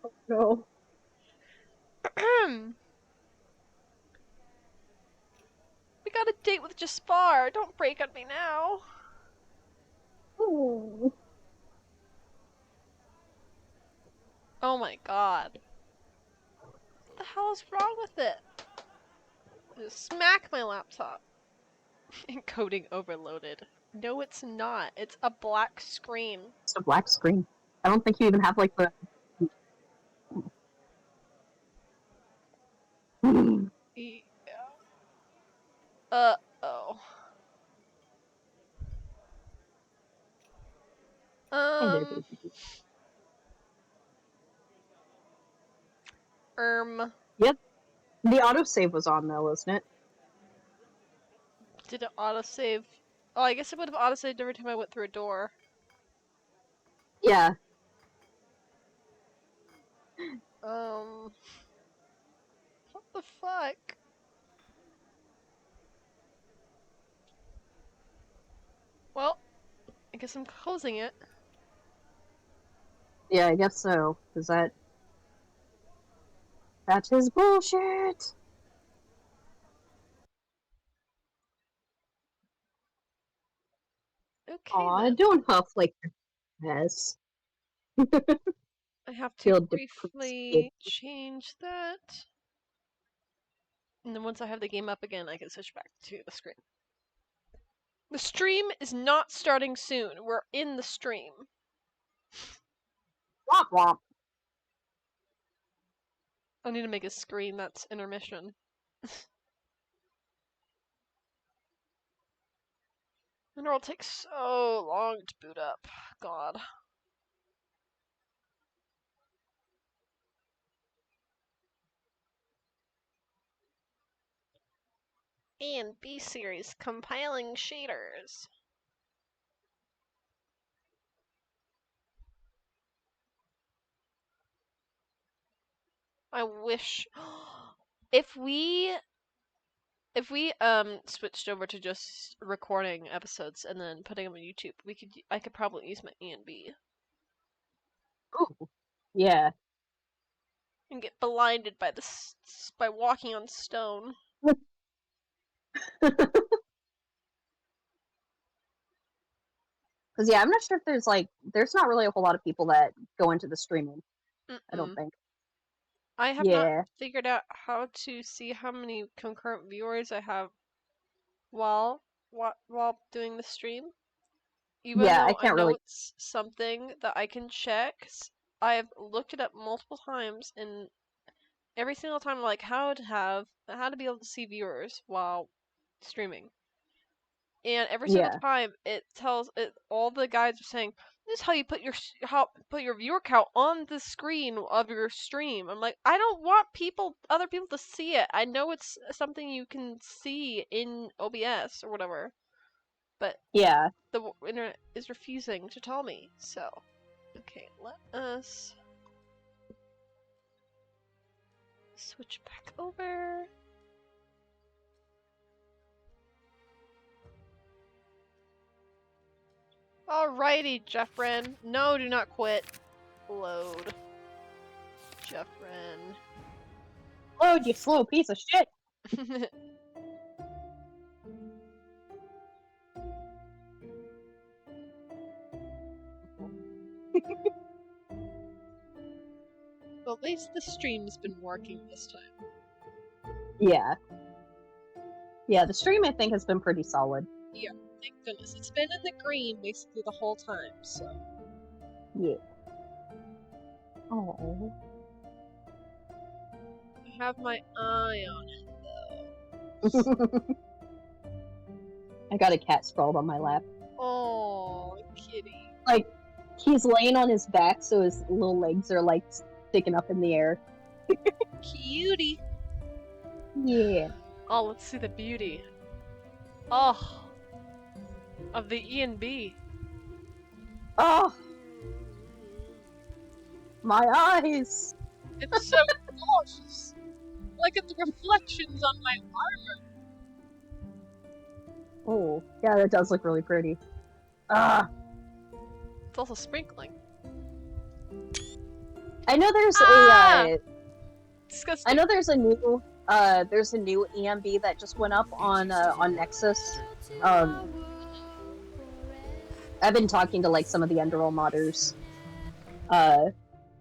Oh no. We got a date with Jaspar. Don't break on me now. Ooh. Oh my god. What the hell is wrong with it? Just smack my laptop. Encoding overloaded. No, it's not. It's a black screen. It's a black screen. I don't think you even have like the. Yeah. Uh-oh. Yep. The autosave was on though, wasn't it? Did it autosave? Oh, I guess it would have autosaved every time I went through a door. Yeah. What the fuck? Well, I guess I'm closing it. Yeah, I guess so. Cause that's his bullshit. Okay. Aw, don't huff like your mess. I have to briefly change that. And then once I have the game up again, I can switch back to the screen. The stream is not starting soon. We're in the stream. Womp womp. I need to make a screen that's intermission. And it'll take so long to boot up. God. A and B series compiling shaders. I wish if we switched over to just recording episodes and then putting them on YouTube, I could probably use my E&B. Ooh. Yeah. And get blinded by walking on stone. Because yeah, I'm not sure if there's not really a whole lot of people that go into the streaming. I don't think. I have not figured out how to see how many concurrent viewers I have while doing the stream. Even though I know it's something that I can check, I've looked it up multiple times, and every single time I'm like, how to be able to see viewers while streaming. And every single time it tells it, all the guides are saying, this is how you put your viewer count on the screen of your stream. I'm like, I don't want other people to see it. I know it's something you can see in OBS or whatever, but the internet is refusing to tell me. So, okay, let us switch back over. Alrighty, Jeffren. No, do not quit. Load. Jeffren. Load, you slow piece of shit! Well, at least the stream's been working this time. Yeah. Yeah, the stream I think has been pretty solid. Yeah, thank goodness. It's been in the green basically the whole time, so. Yeah. Oh. I have my eye on it, though. I got a cat sprawled on my lap. Oh, kitty. Like, he's laying on his back, so his little legs are, like, sticking up in the air. Cutie. Yeah. Oh, let's see the beauty. Oh. Of the E&B. Oh! My eyes! It's so gorgeous! Look at the reflections on my armor! Oh, yeah, that does look really pretty. Ah! It's also sprinkling. I know there's disgusting. I know there's a new EMB that just went up on Nexus. I've been talking to like some of the Enderal modders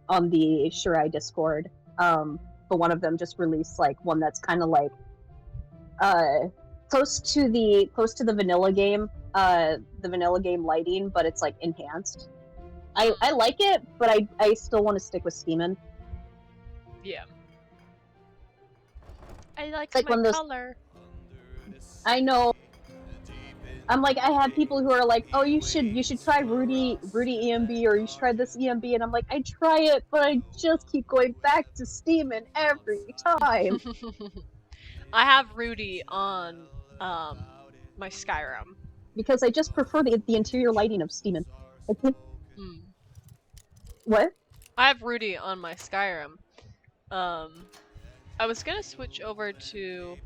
on the Shirai Discord. But one of them just released like one that's kind of like close to the vanilla game, lighting, but it's like enhanced. I like it, but I still want to stick with Steamin'. Yeah. I like like my color. I know. I'm like, I have people who are like, oh, you should try Rudy EMB, or you should try this EMB, and I'm like, I try it, but I just keep going back to Steamin' every time. I have Rudy on my Skyrim. Because I just prefer the interior lighting of Steamin'. What? I have Rudy on my Skyrim. I was gonna switch over to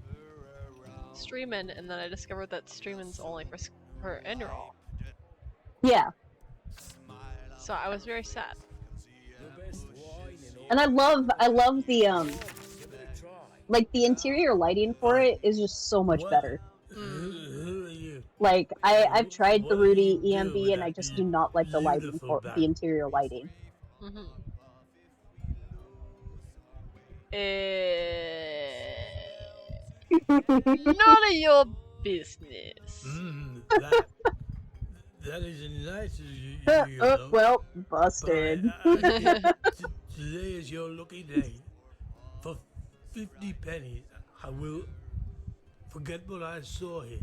Streamin', and then I discovered that Streamin's only for Enderal. Yeah. So I was very sad. And I love the like the interior lighting for it is just so much better. Like I've tried the Rudy EMB and I just do not like the lighting for the interior lighting. None of your business. That is nice of you. Well, busted. Today is your lucky day. For 50 pennies, I will forget what I saw here.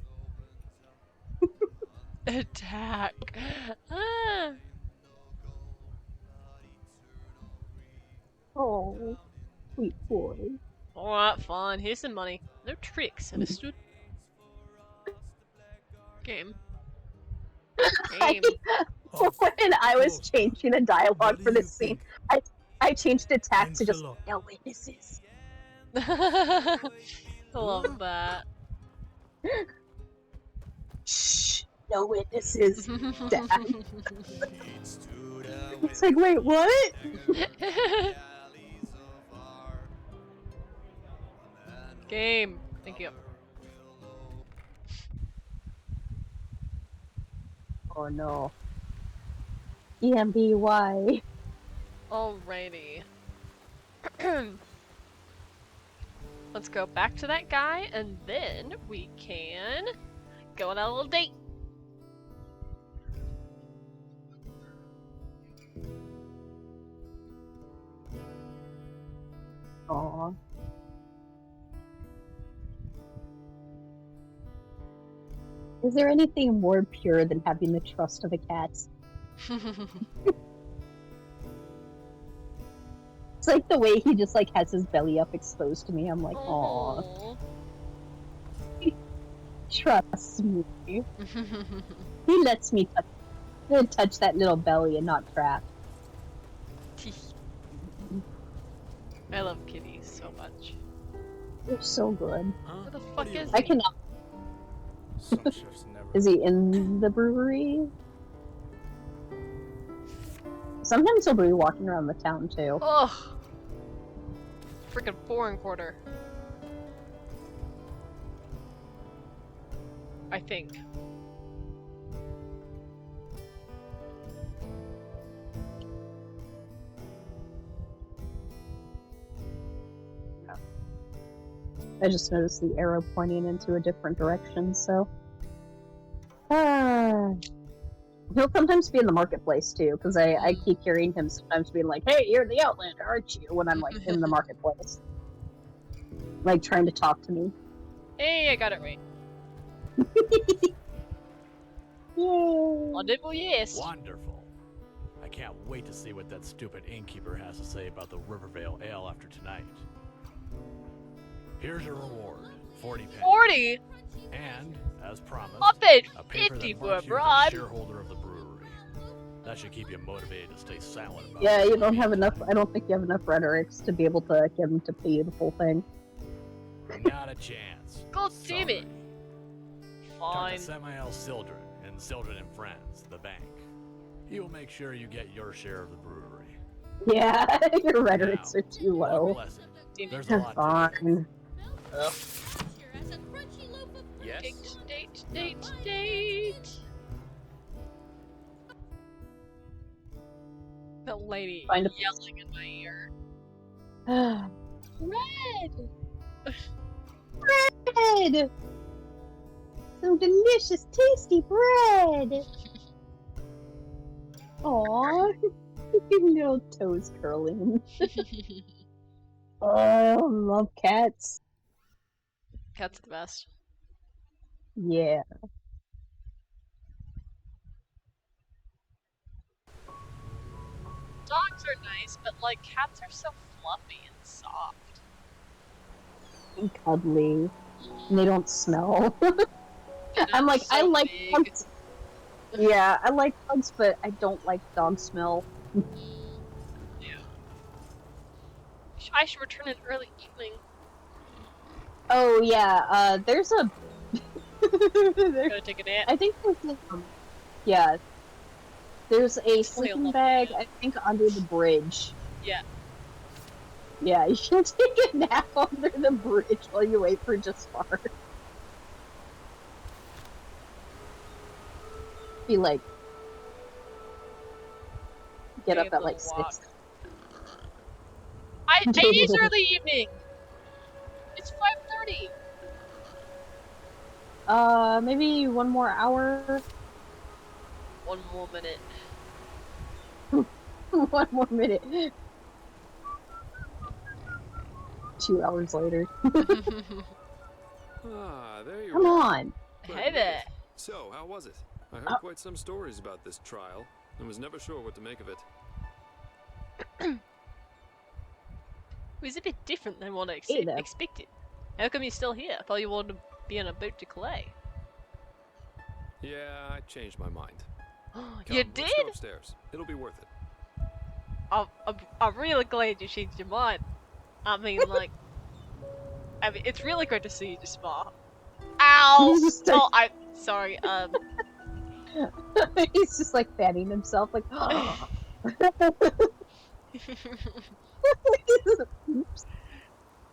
Attack. Oh, sweet boy. Alright, fine. Here's some money. No tricks, understood? Game. When I was changing a dialogue for this scene, I changed attack Thanks to a just lot. no witnesses. I love that. Shh, no witnesses. Dad. It's like, wait, what? Game. Thank you. Oh no. EMBY. Alrighty. Let's go back to that guy, and then we can go on a little date. Aww. Is there anything more pure than having the trust of a cat? It's like the way he just like has his belly up exposed to me. I'm like, aw. Trust me. He lets me touch that little belly and not trap. I love kitties so much. They're so good. Where the fuck is I he? cannot. Is he in the brewery? Sometimes he'll be walking around the town too. Ugh. Freaking foreign quarter. I think. I just noticed the arrow pointing into a different direction, so... He'll sometimes be in the marketplace, too, because I keep hearing him sometimes being like, hey, you're the Outlander, aren't you? When I'm, like, in the marketplace. Like, trying to talk to me. Hey, I got it right. Yay! Rendezvous, yes! Wonderful. I can't wait to see what that stupid innkeeper has to say about the Rivervale Ale after tonight. Here's your reward, 40 pennies. 40? And, as promised, Up it! a paper 50 that for a marks you as broad. a shareholder of the brewery. That should keep you motivated to stay silent about Yeah, it. you don't have enough. I don't think you have enough rhetorics to be able to get him to pay you the full thing. Not a chance. God damn it! Talk Fine. to Samael Sildren and Sildren and Friends, the bank. He will make sure you get your share of the brewery. Yeah, your rhetorics Now, are too low. bless it. There's a lot to Fine. Yes. Date. That lady Find a- yelling in my ear. Bread! Bread! Some delicious, tasty bread! Aww, your little toes curling. Oh, I love cats. Cat's the best. Yeah. Dogs are nice, but like cats are so fluffy and soft. And cuddly. And they don't smell. And I'm like, so I like big. dogs. Yeah, I like dogs, but I don't like dog smell. Yeah. I should return in early evening. Oh yeah, there's a... Gonna take a nap. I think there's yeah. There's a sleeping bag, I think, under the bridge. Yeah. Yeah, you should take a nap under the bridge while you wait for Jaspar. Be like... Get up at like 6. It is early evening! It's 5:30! Maybe 1 more hour? 1 more minute. 1 more minute. 2 hours later. Ah, there you Come are. on! Hey there! So, how was it? I heard quite some stories about this trial, and was never sure what to make of it. It was a bit different than what I Hey there. expected. How come you're still here? I thought you wanted to be on a boat to Calais. Yeah, I changed my mind. You Come, did? Let's go upstairs. It'll be worth it. I'm really glad you changed your mind. I mean, like, it's really great to see you just smile. Ow! Oh, I'm sorry. He's just like fanning himself, like.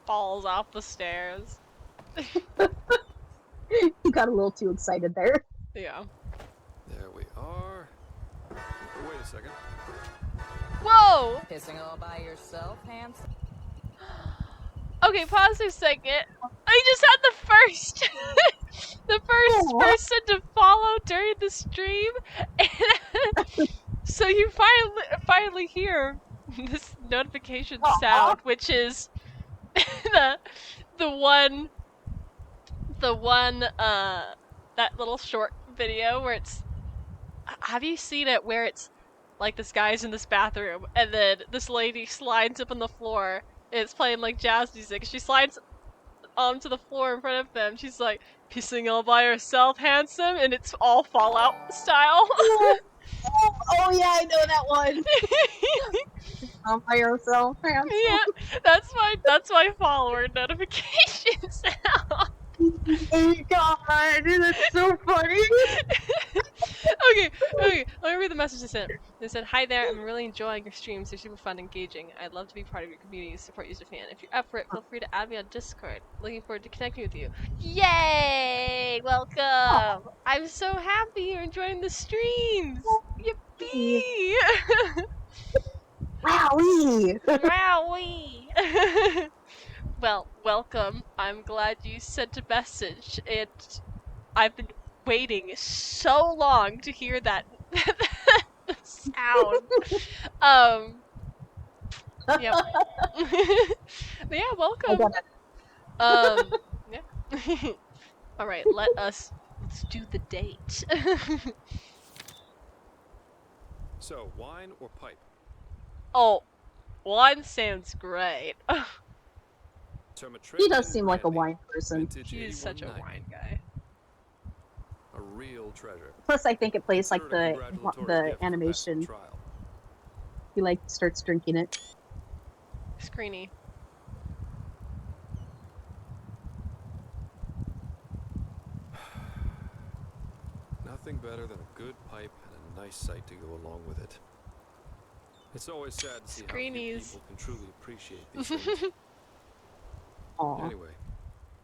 Falls off the stairs. He got a little too excited there. Yeah. There we are. Wait a second. Whoa! Pissing all by yourself, handsome? Okay, pause for a second. I just had the first person to follow during the stream, and so you finally hear this notification sound, which is the one that little short video where it's. Have you seen it where it's like this guy's in this bathroom and then this lady slides up on the floor and it's playing like jazz music. She slides onto the floor in front of them. She's like, pissing all by herself, handsome, and it's all Fallout style. Oh yeah, I know that one. All by yourself, handsome. Yeah, that's my follower notification sound. Oh god, that's so funny. Okay, let me read the message they sent. They said, "Hi there, I'm really enjoying your streams. They're super fun and engaging. I'd love to be part of your community, support you as a fan. If you're up for it, feel free to add me on Discord. Looking forward to connecting with you." Yay! Welcome! Oh. I'm so happy you're enjoying the streams! Yippee! Wowee! Wowee! Well, welcome. I'm glad you sent a message. I've been waiting so long to hear that sound. Yeah. But yeah, welcome. Yeah. All right, let's do the date. So, wine or pipe? Oh, wine sounds great. He does seem like a wine person. He's such a wine guy. A real treasure. Plus, I think it plays like the animation. He like starts drinking it. Screeny. Nothing better than a good pipe and a nice sight to go along with it. It's always sad to see how few people can truly appreciate these things. Anyway,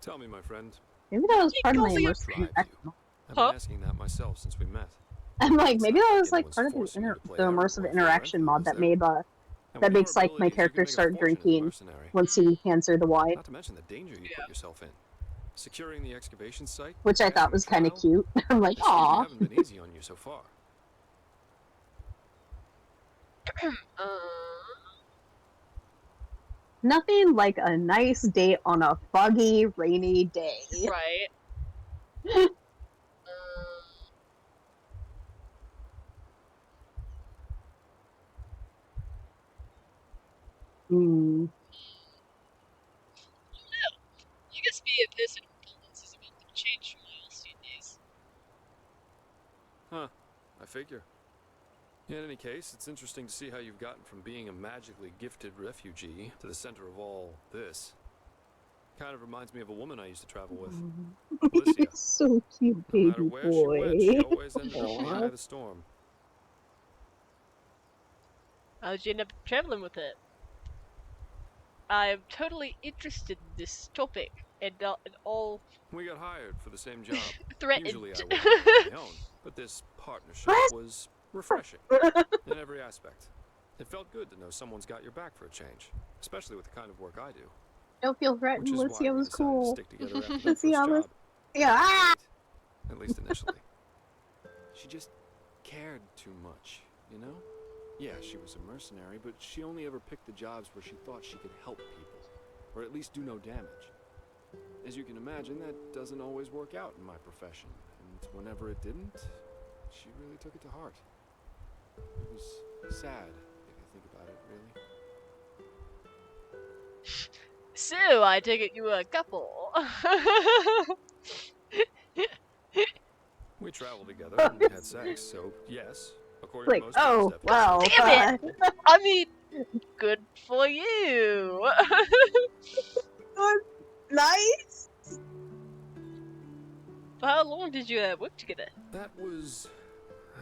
tell me, my friend. Maybe that was part of my immersive interaction. I've been asking that myself since we met. I'm like, maybe that was like part of the immersive interaction mod that made that makes like my character start drinking once he hands her the wine. Not to mention the danger you put yourself in. Securing the excavation site, which I thought was kind of cute. I'm like, aw. Haven't been easy on you so far. Nothing like a nice date on a foggy, rainy day. Right. Hmm. You guess me if this independence is about to change from my LC days. Huh. I figure. In any case, it's interesting to see how you've gotten from being a magically gifted refugee to the center of all this. Kind of reminds me of a woman I used to travel with. Alicia. So cute, baby no matter where boy. she went, she always ended up in the eye of the storm. How did you end up traveling with it? I'm totally interested in this topic and all. We got hired for the same job. Threatened. Usually I work on my own, but this partnership was refreshing in every aspect. It felt good to know someone's got your back for a change, especially with the kind of work I do. Don't feel threatened. Lucia was cool. Lucia was. Yeah. At least initially. She just cared too much, you know? Yeah, she was a mercenary, but she only ever picked the jobs where she thought she could help people, or at least do no damage. As you can imagine, that doesn't always work out in my profession, and whenever it didn't, she really took it to heart. It was sad, if you think about it, really. So, I take it you were a couple. We traveled together and we had sex, so yes. According like, to most oh, well. Damn it! I mean, Good for you. Nice. How long did you work together? That was,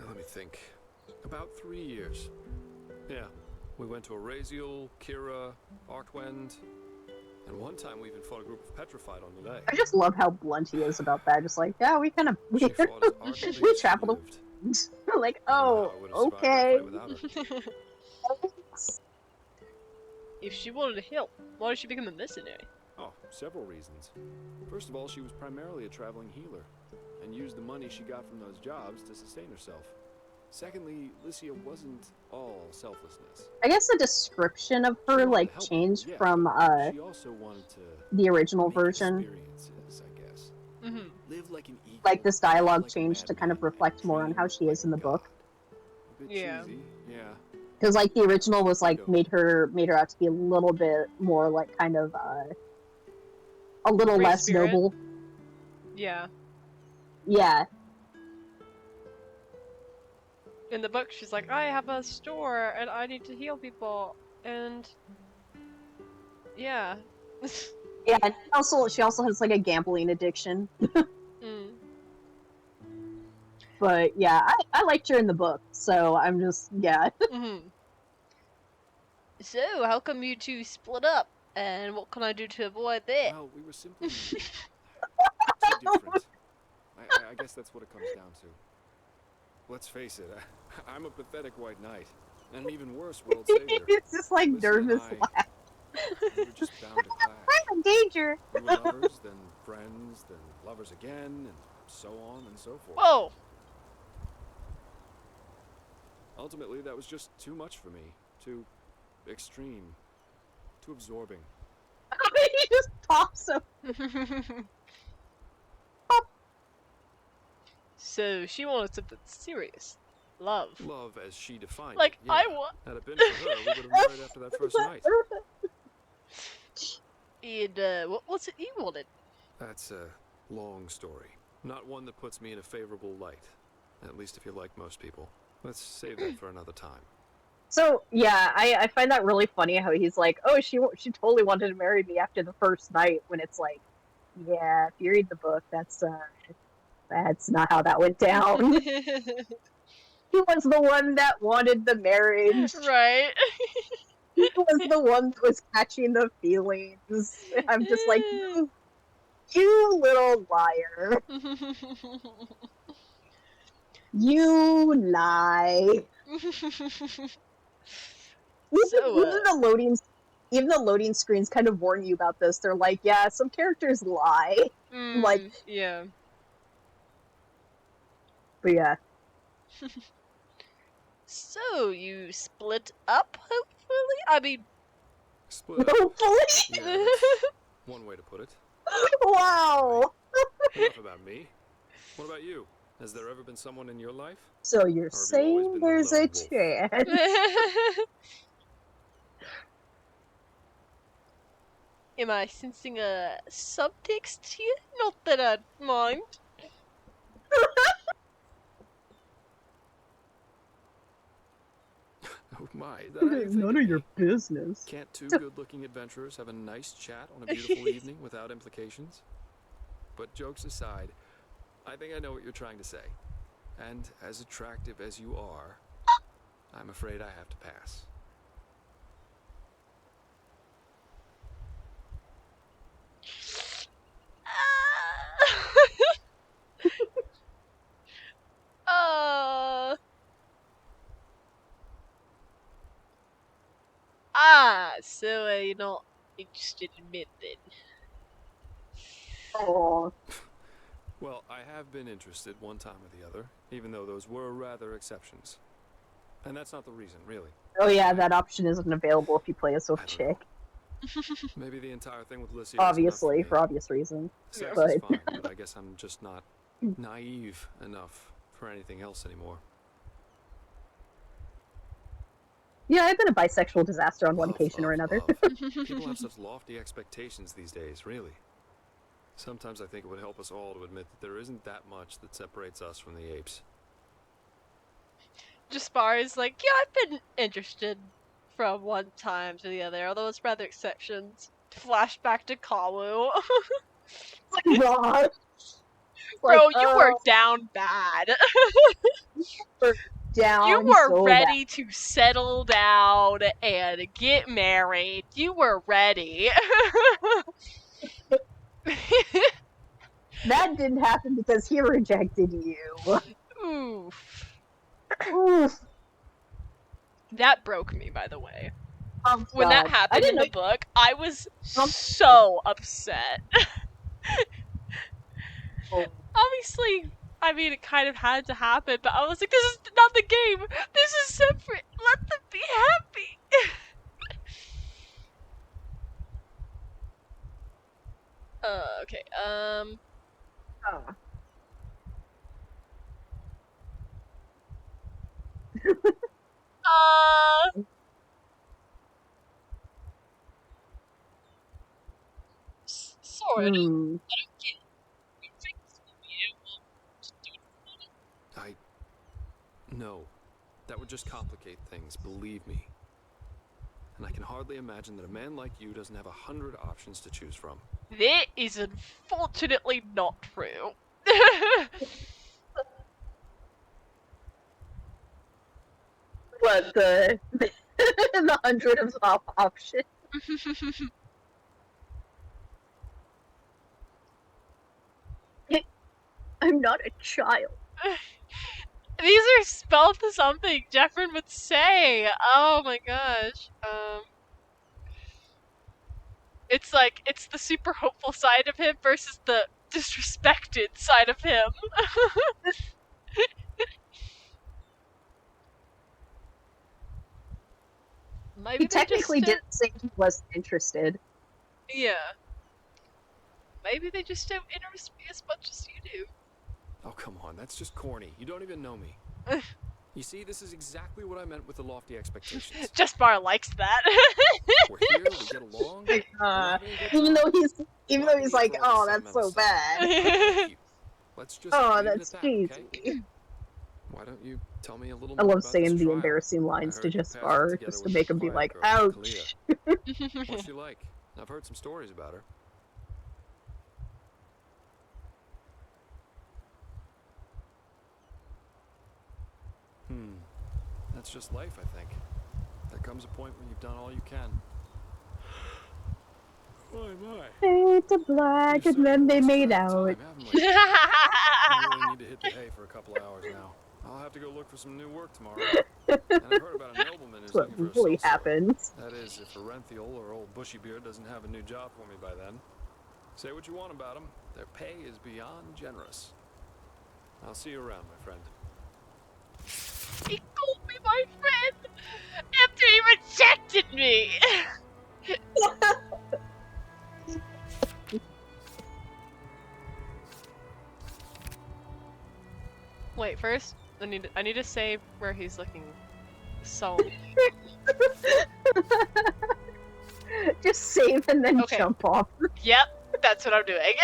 let me think, about 3 years. Yeah, we went to Araziel, Kira, Arkwend, and one time we even fought a group of Petrified on the day. I just love how blunt he is about that. Just like, yeah, we kind of She fought as ardently as she traveled. lived. Like, I don't know oh, how I would have survived that okay. fight without her. If she wanted to help, why did she become a mercenary? Oh, several reasons. First of all, she was primarily a traveling healer, and used the money she got from those jobs to sustain herself. Secondly, Lycia wasn't all selflessness. I guess the description of her like changed from she also wanted to the original make version. experiences, I guess. Mm-hmm. Live like an eagle, Like this dialogue like changed to kind of reflect more on how she is in the book. A bit Yeah. cheesy, yeah. Because like the original was like made her out to be a little bit more like kind of a little Free less spirit? noble. Yeah. Yeah. In the book, she's like, I have a store and I need to heal people, and yeah. Yeah, and also she also has like a gambling addiction. Mm. But yeah, I liked her in the book, so I'm just yeah. Mm-hmm. So, how come you two split up? And what can I do to avoid that? Well, we were simply too different. I guess that's what it comes down to. Let's face it, I'm a pathetic white knight, and an even worse world savior. It's just like Lycia and nervous I, laugh. we were just bound to clash. I'm in danger. We were lovers, then friends, then lovers again, and so on and so forth. Whoa! Ultimately, that was just too much for me. Too extreme. Too absorbing. He just pops him. So, she wanted something serious. Love. Love as she defined Like, it. Yeah. I want. Had it been for her, we would have married after that first night. And, what was it you wanted? That's a long story. Not one that puts me in a favorable light. At least if you're like most people. Let's save that for another time. So yeah, I find that really funny how he's like, oh, she totally wanted to marry me after the first night, when it's like, yeah, if you read the book, that's not how that went down. He was the one that wanted the marriage. Right. He was the one that was catching the feelings. I'm just like, you little liar. You lie. Even the loading screens kind of warn you about this. They're like, yeah, some characters lie. Like, yeah. But yeah. So, you split up, hopefully? I mean... Split up. Hopefully? Yeah, that's one way to put it. Wow! Enough about me. What about you? Has there ever been someone in your life? So you're saying there's a chance? Am I sensing a subtext here? Not that I'd mind. Oh my, is that how you think None of your business. Can't two good-looking adventurers have a nice chat on a beautiful evening without implications? But jokes aside, I think I know what you're trying to say. And as attractive as you are, I'm afraid I have to pass. So you're not interested in men then? Oh. Well, I have been interested one time or the other, even though those were rather exceptions. And that's not the reason, really. Oh yeah, that option isn't available if you play a Swift chick. Maybe the entire thing with Lycia Obviously, for obvious reasons. Sex But... is fine, but I guess I'm just not naive enough for anything else anymore. Yeah, I've been a bisexual disaster on one occasion or another. People have such lofty expectations these days, really. Sometimes I think it would help us all to admit that there isn't that much that separates us from the apes. Jaspar is like, yeah, I've been interested from one time to the other, although it's rather exceptions. Flashback to Kawu. God. Bro, you were down bad. You were so ready to settle down and get married. You were ready. That didn't happen because he rejected you. Oof. Oof. That broke me, by the way. When God. that happened in the book, I was so upset. Obviously, I mean, it kind of had to happen, but I was like, this is not the game! This is separate! Let them be happy! Okay, sorry, I don't get it. You think this will be able to do it? No. That would just complicate things, believe me. And I can hardly imagine that a man like you doesn't have 100 options to choose from. That is unfortunately not true. What, the 100 of options? I'm not a child. These are spelled to something Jeffrin would say. Oh my gosh. It's like, it's the super hopeful side of him versus the disrespected side of him. Maybe he technically didn't say he wasn't interested. Yeah. Maybe they just don't interest me as much as you do. Oh, come on, that's just corny. You don't even know me. You see, this is exactly what I meant with the lofty expectations. Jespar likes that. We're here, we get along. Even though he's like, oh, that's so bad. Let's just that's cheesy. Okay? Why don't you tell me a little I more love about saying this the trial? embarrassing lines to I heard you Jespar passed it just to together make him with be the like, quiet girl, ouch. What's she like? I've heard some stories about her. That's just life, I think. There comes a point when you've done all you can. My. Fade to black, and then they made out. I really need to hit the hay for a couple of hours now. I'll have to go look for some new work tomorrow. And I've heard about a nobleman who's looking for a really sorcerer. happens. That is, if Arenthiel or old Bushybeard doesn't have a new job for me by then. Say what you want about them. Their pay is beyond generous. I'll see you around, my friend. He called me my friend after he rejected me. Wait, first I need to save where he's looking. So just save and then jump off. Yep, that's what I'm doing.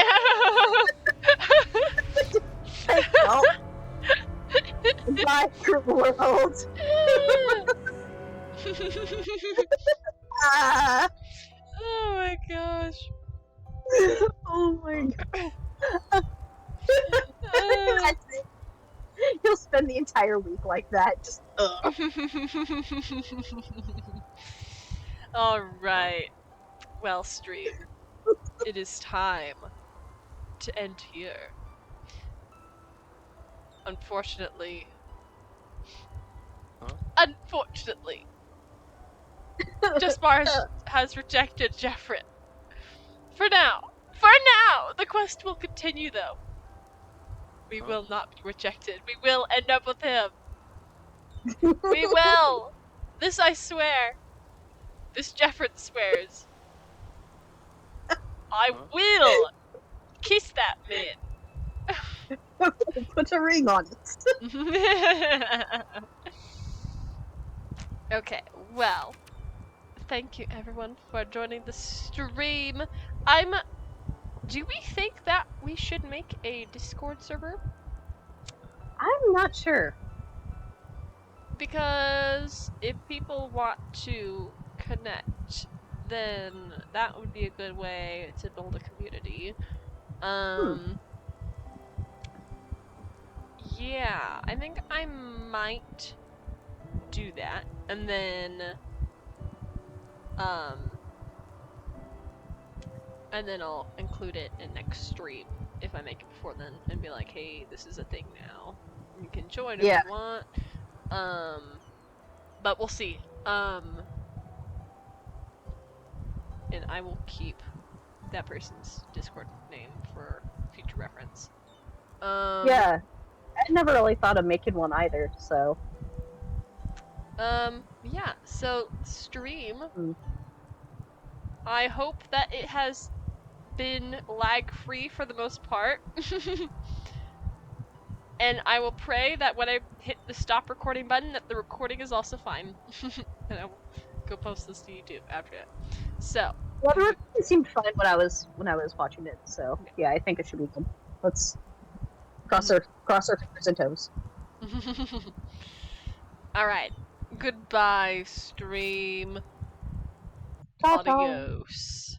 Bye, world. Oh my gosh. Oh my god. That's it. He'll spend the entire week like that. Just Alright. Well, stream. It is time to end here. Unfortunately. Unfortunately. Jespar has rejected Jeffrin. For now. For now! The quest will continue, though. We will not be rejected. We will end up with him. We will! This I swear. This Jeffrin swears. I will kiss that man. Put a ring on it. Okay, well. Thank you everyone for joining the stream. Do we think that we should make a Discord server? I'm not sure. Because if people want to connect, then that would be a good way to build a community. Yeah, I think I might do that, and then I'll include it in next stream if I make it before then, and be like, hey, this is a thing now. You can join if you want. But we'll see. And I will keep that person's Discord name for future reference. Yeah, I never really thought of making one either, so. Yeah, so stream. I hope that it has been lag-free for the most part. And I will pray that when I hit the stop recording button that the recording is also fine. And I will go post this to YouTube after it. So. Well, the recording seemed fine when I was watching it, so yeah, I think it should be good. Let's cross our fingers and toes. Alright. Goodbye, stream. Ta-ta. Adios.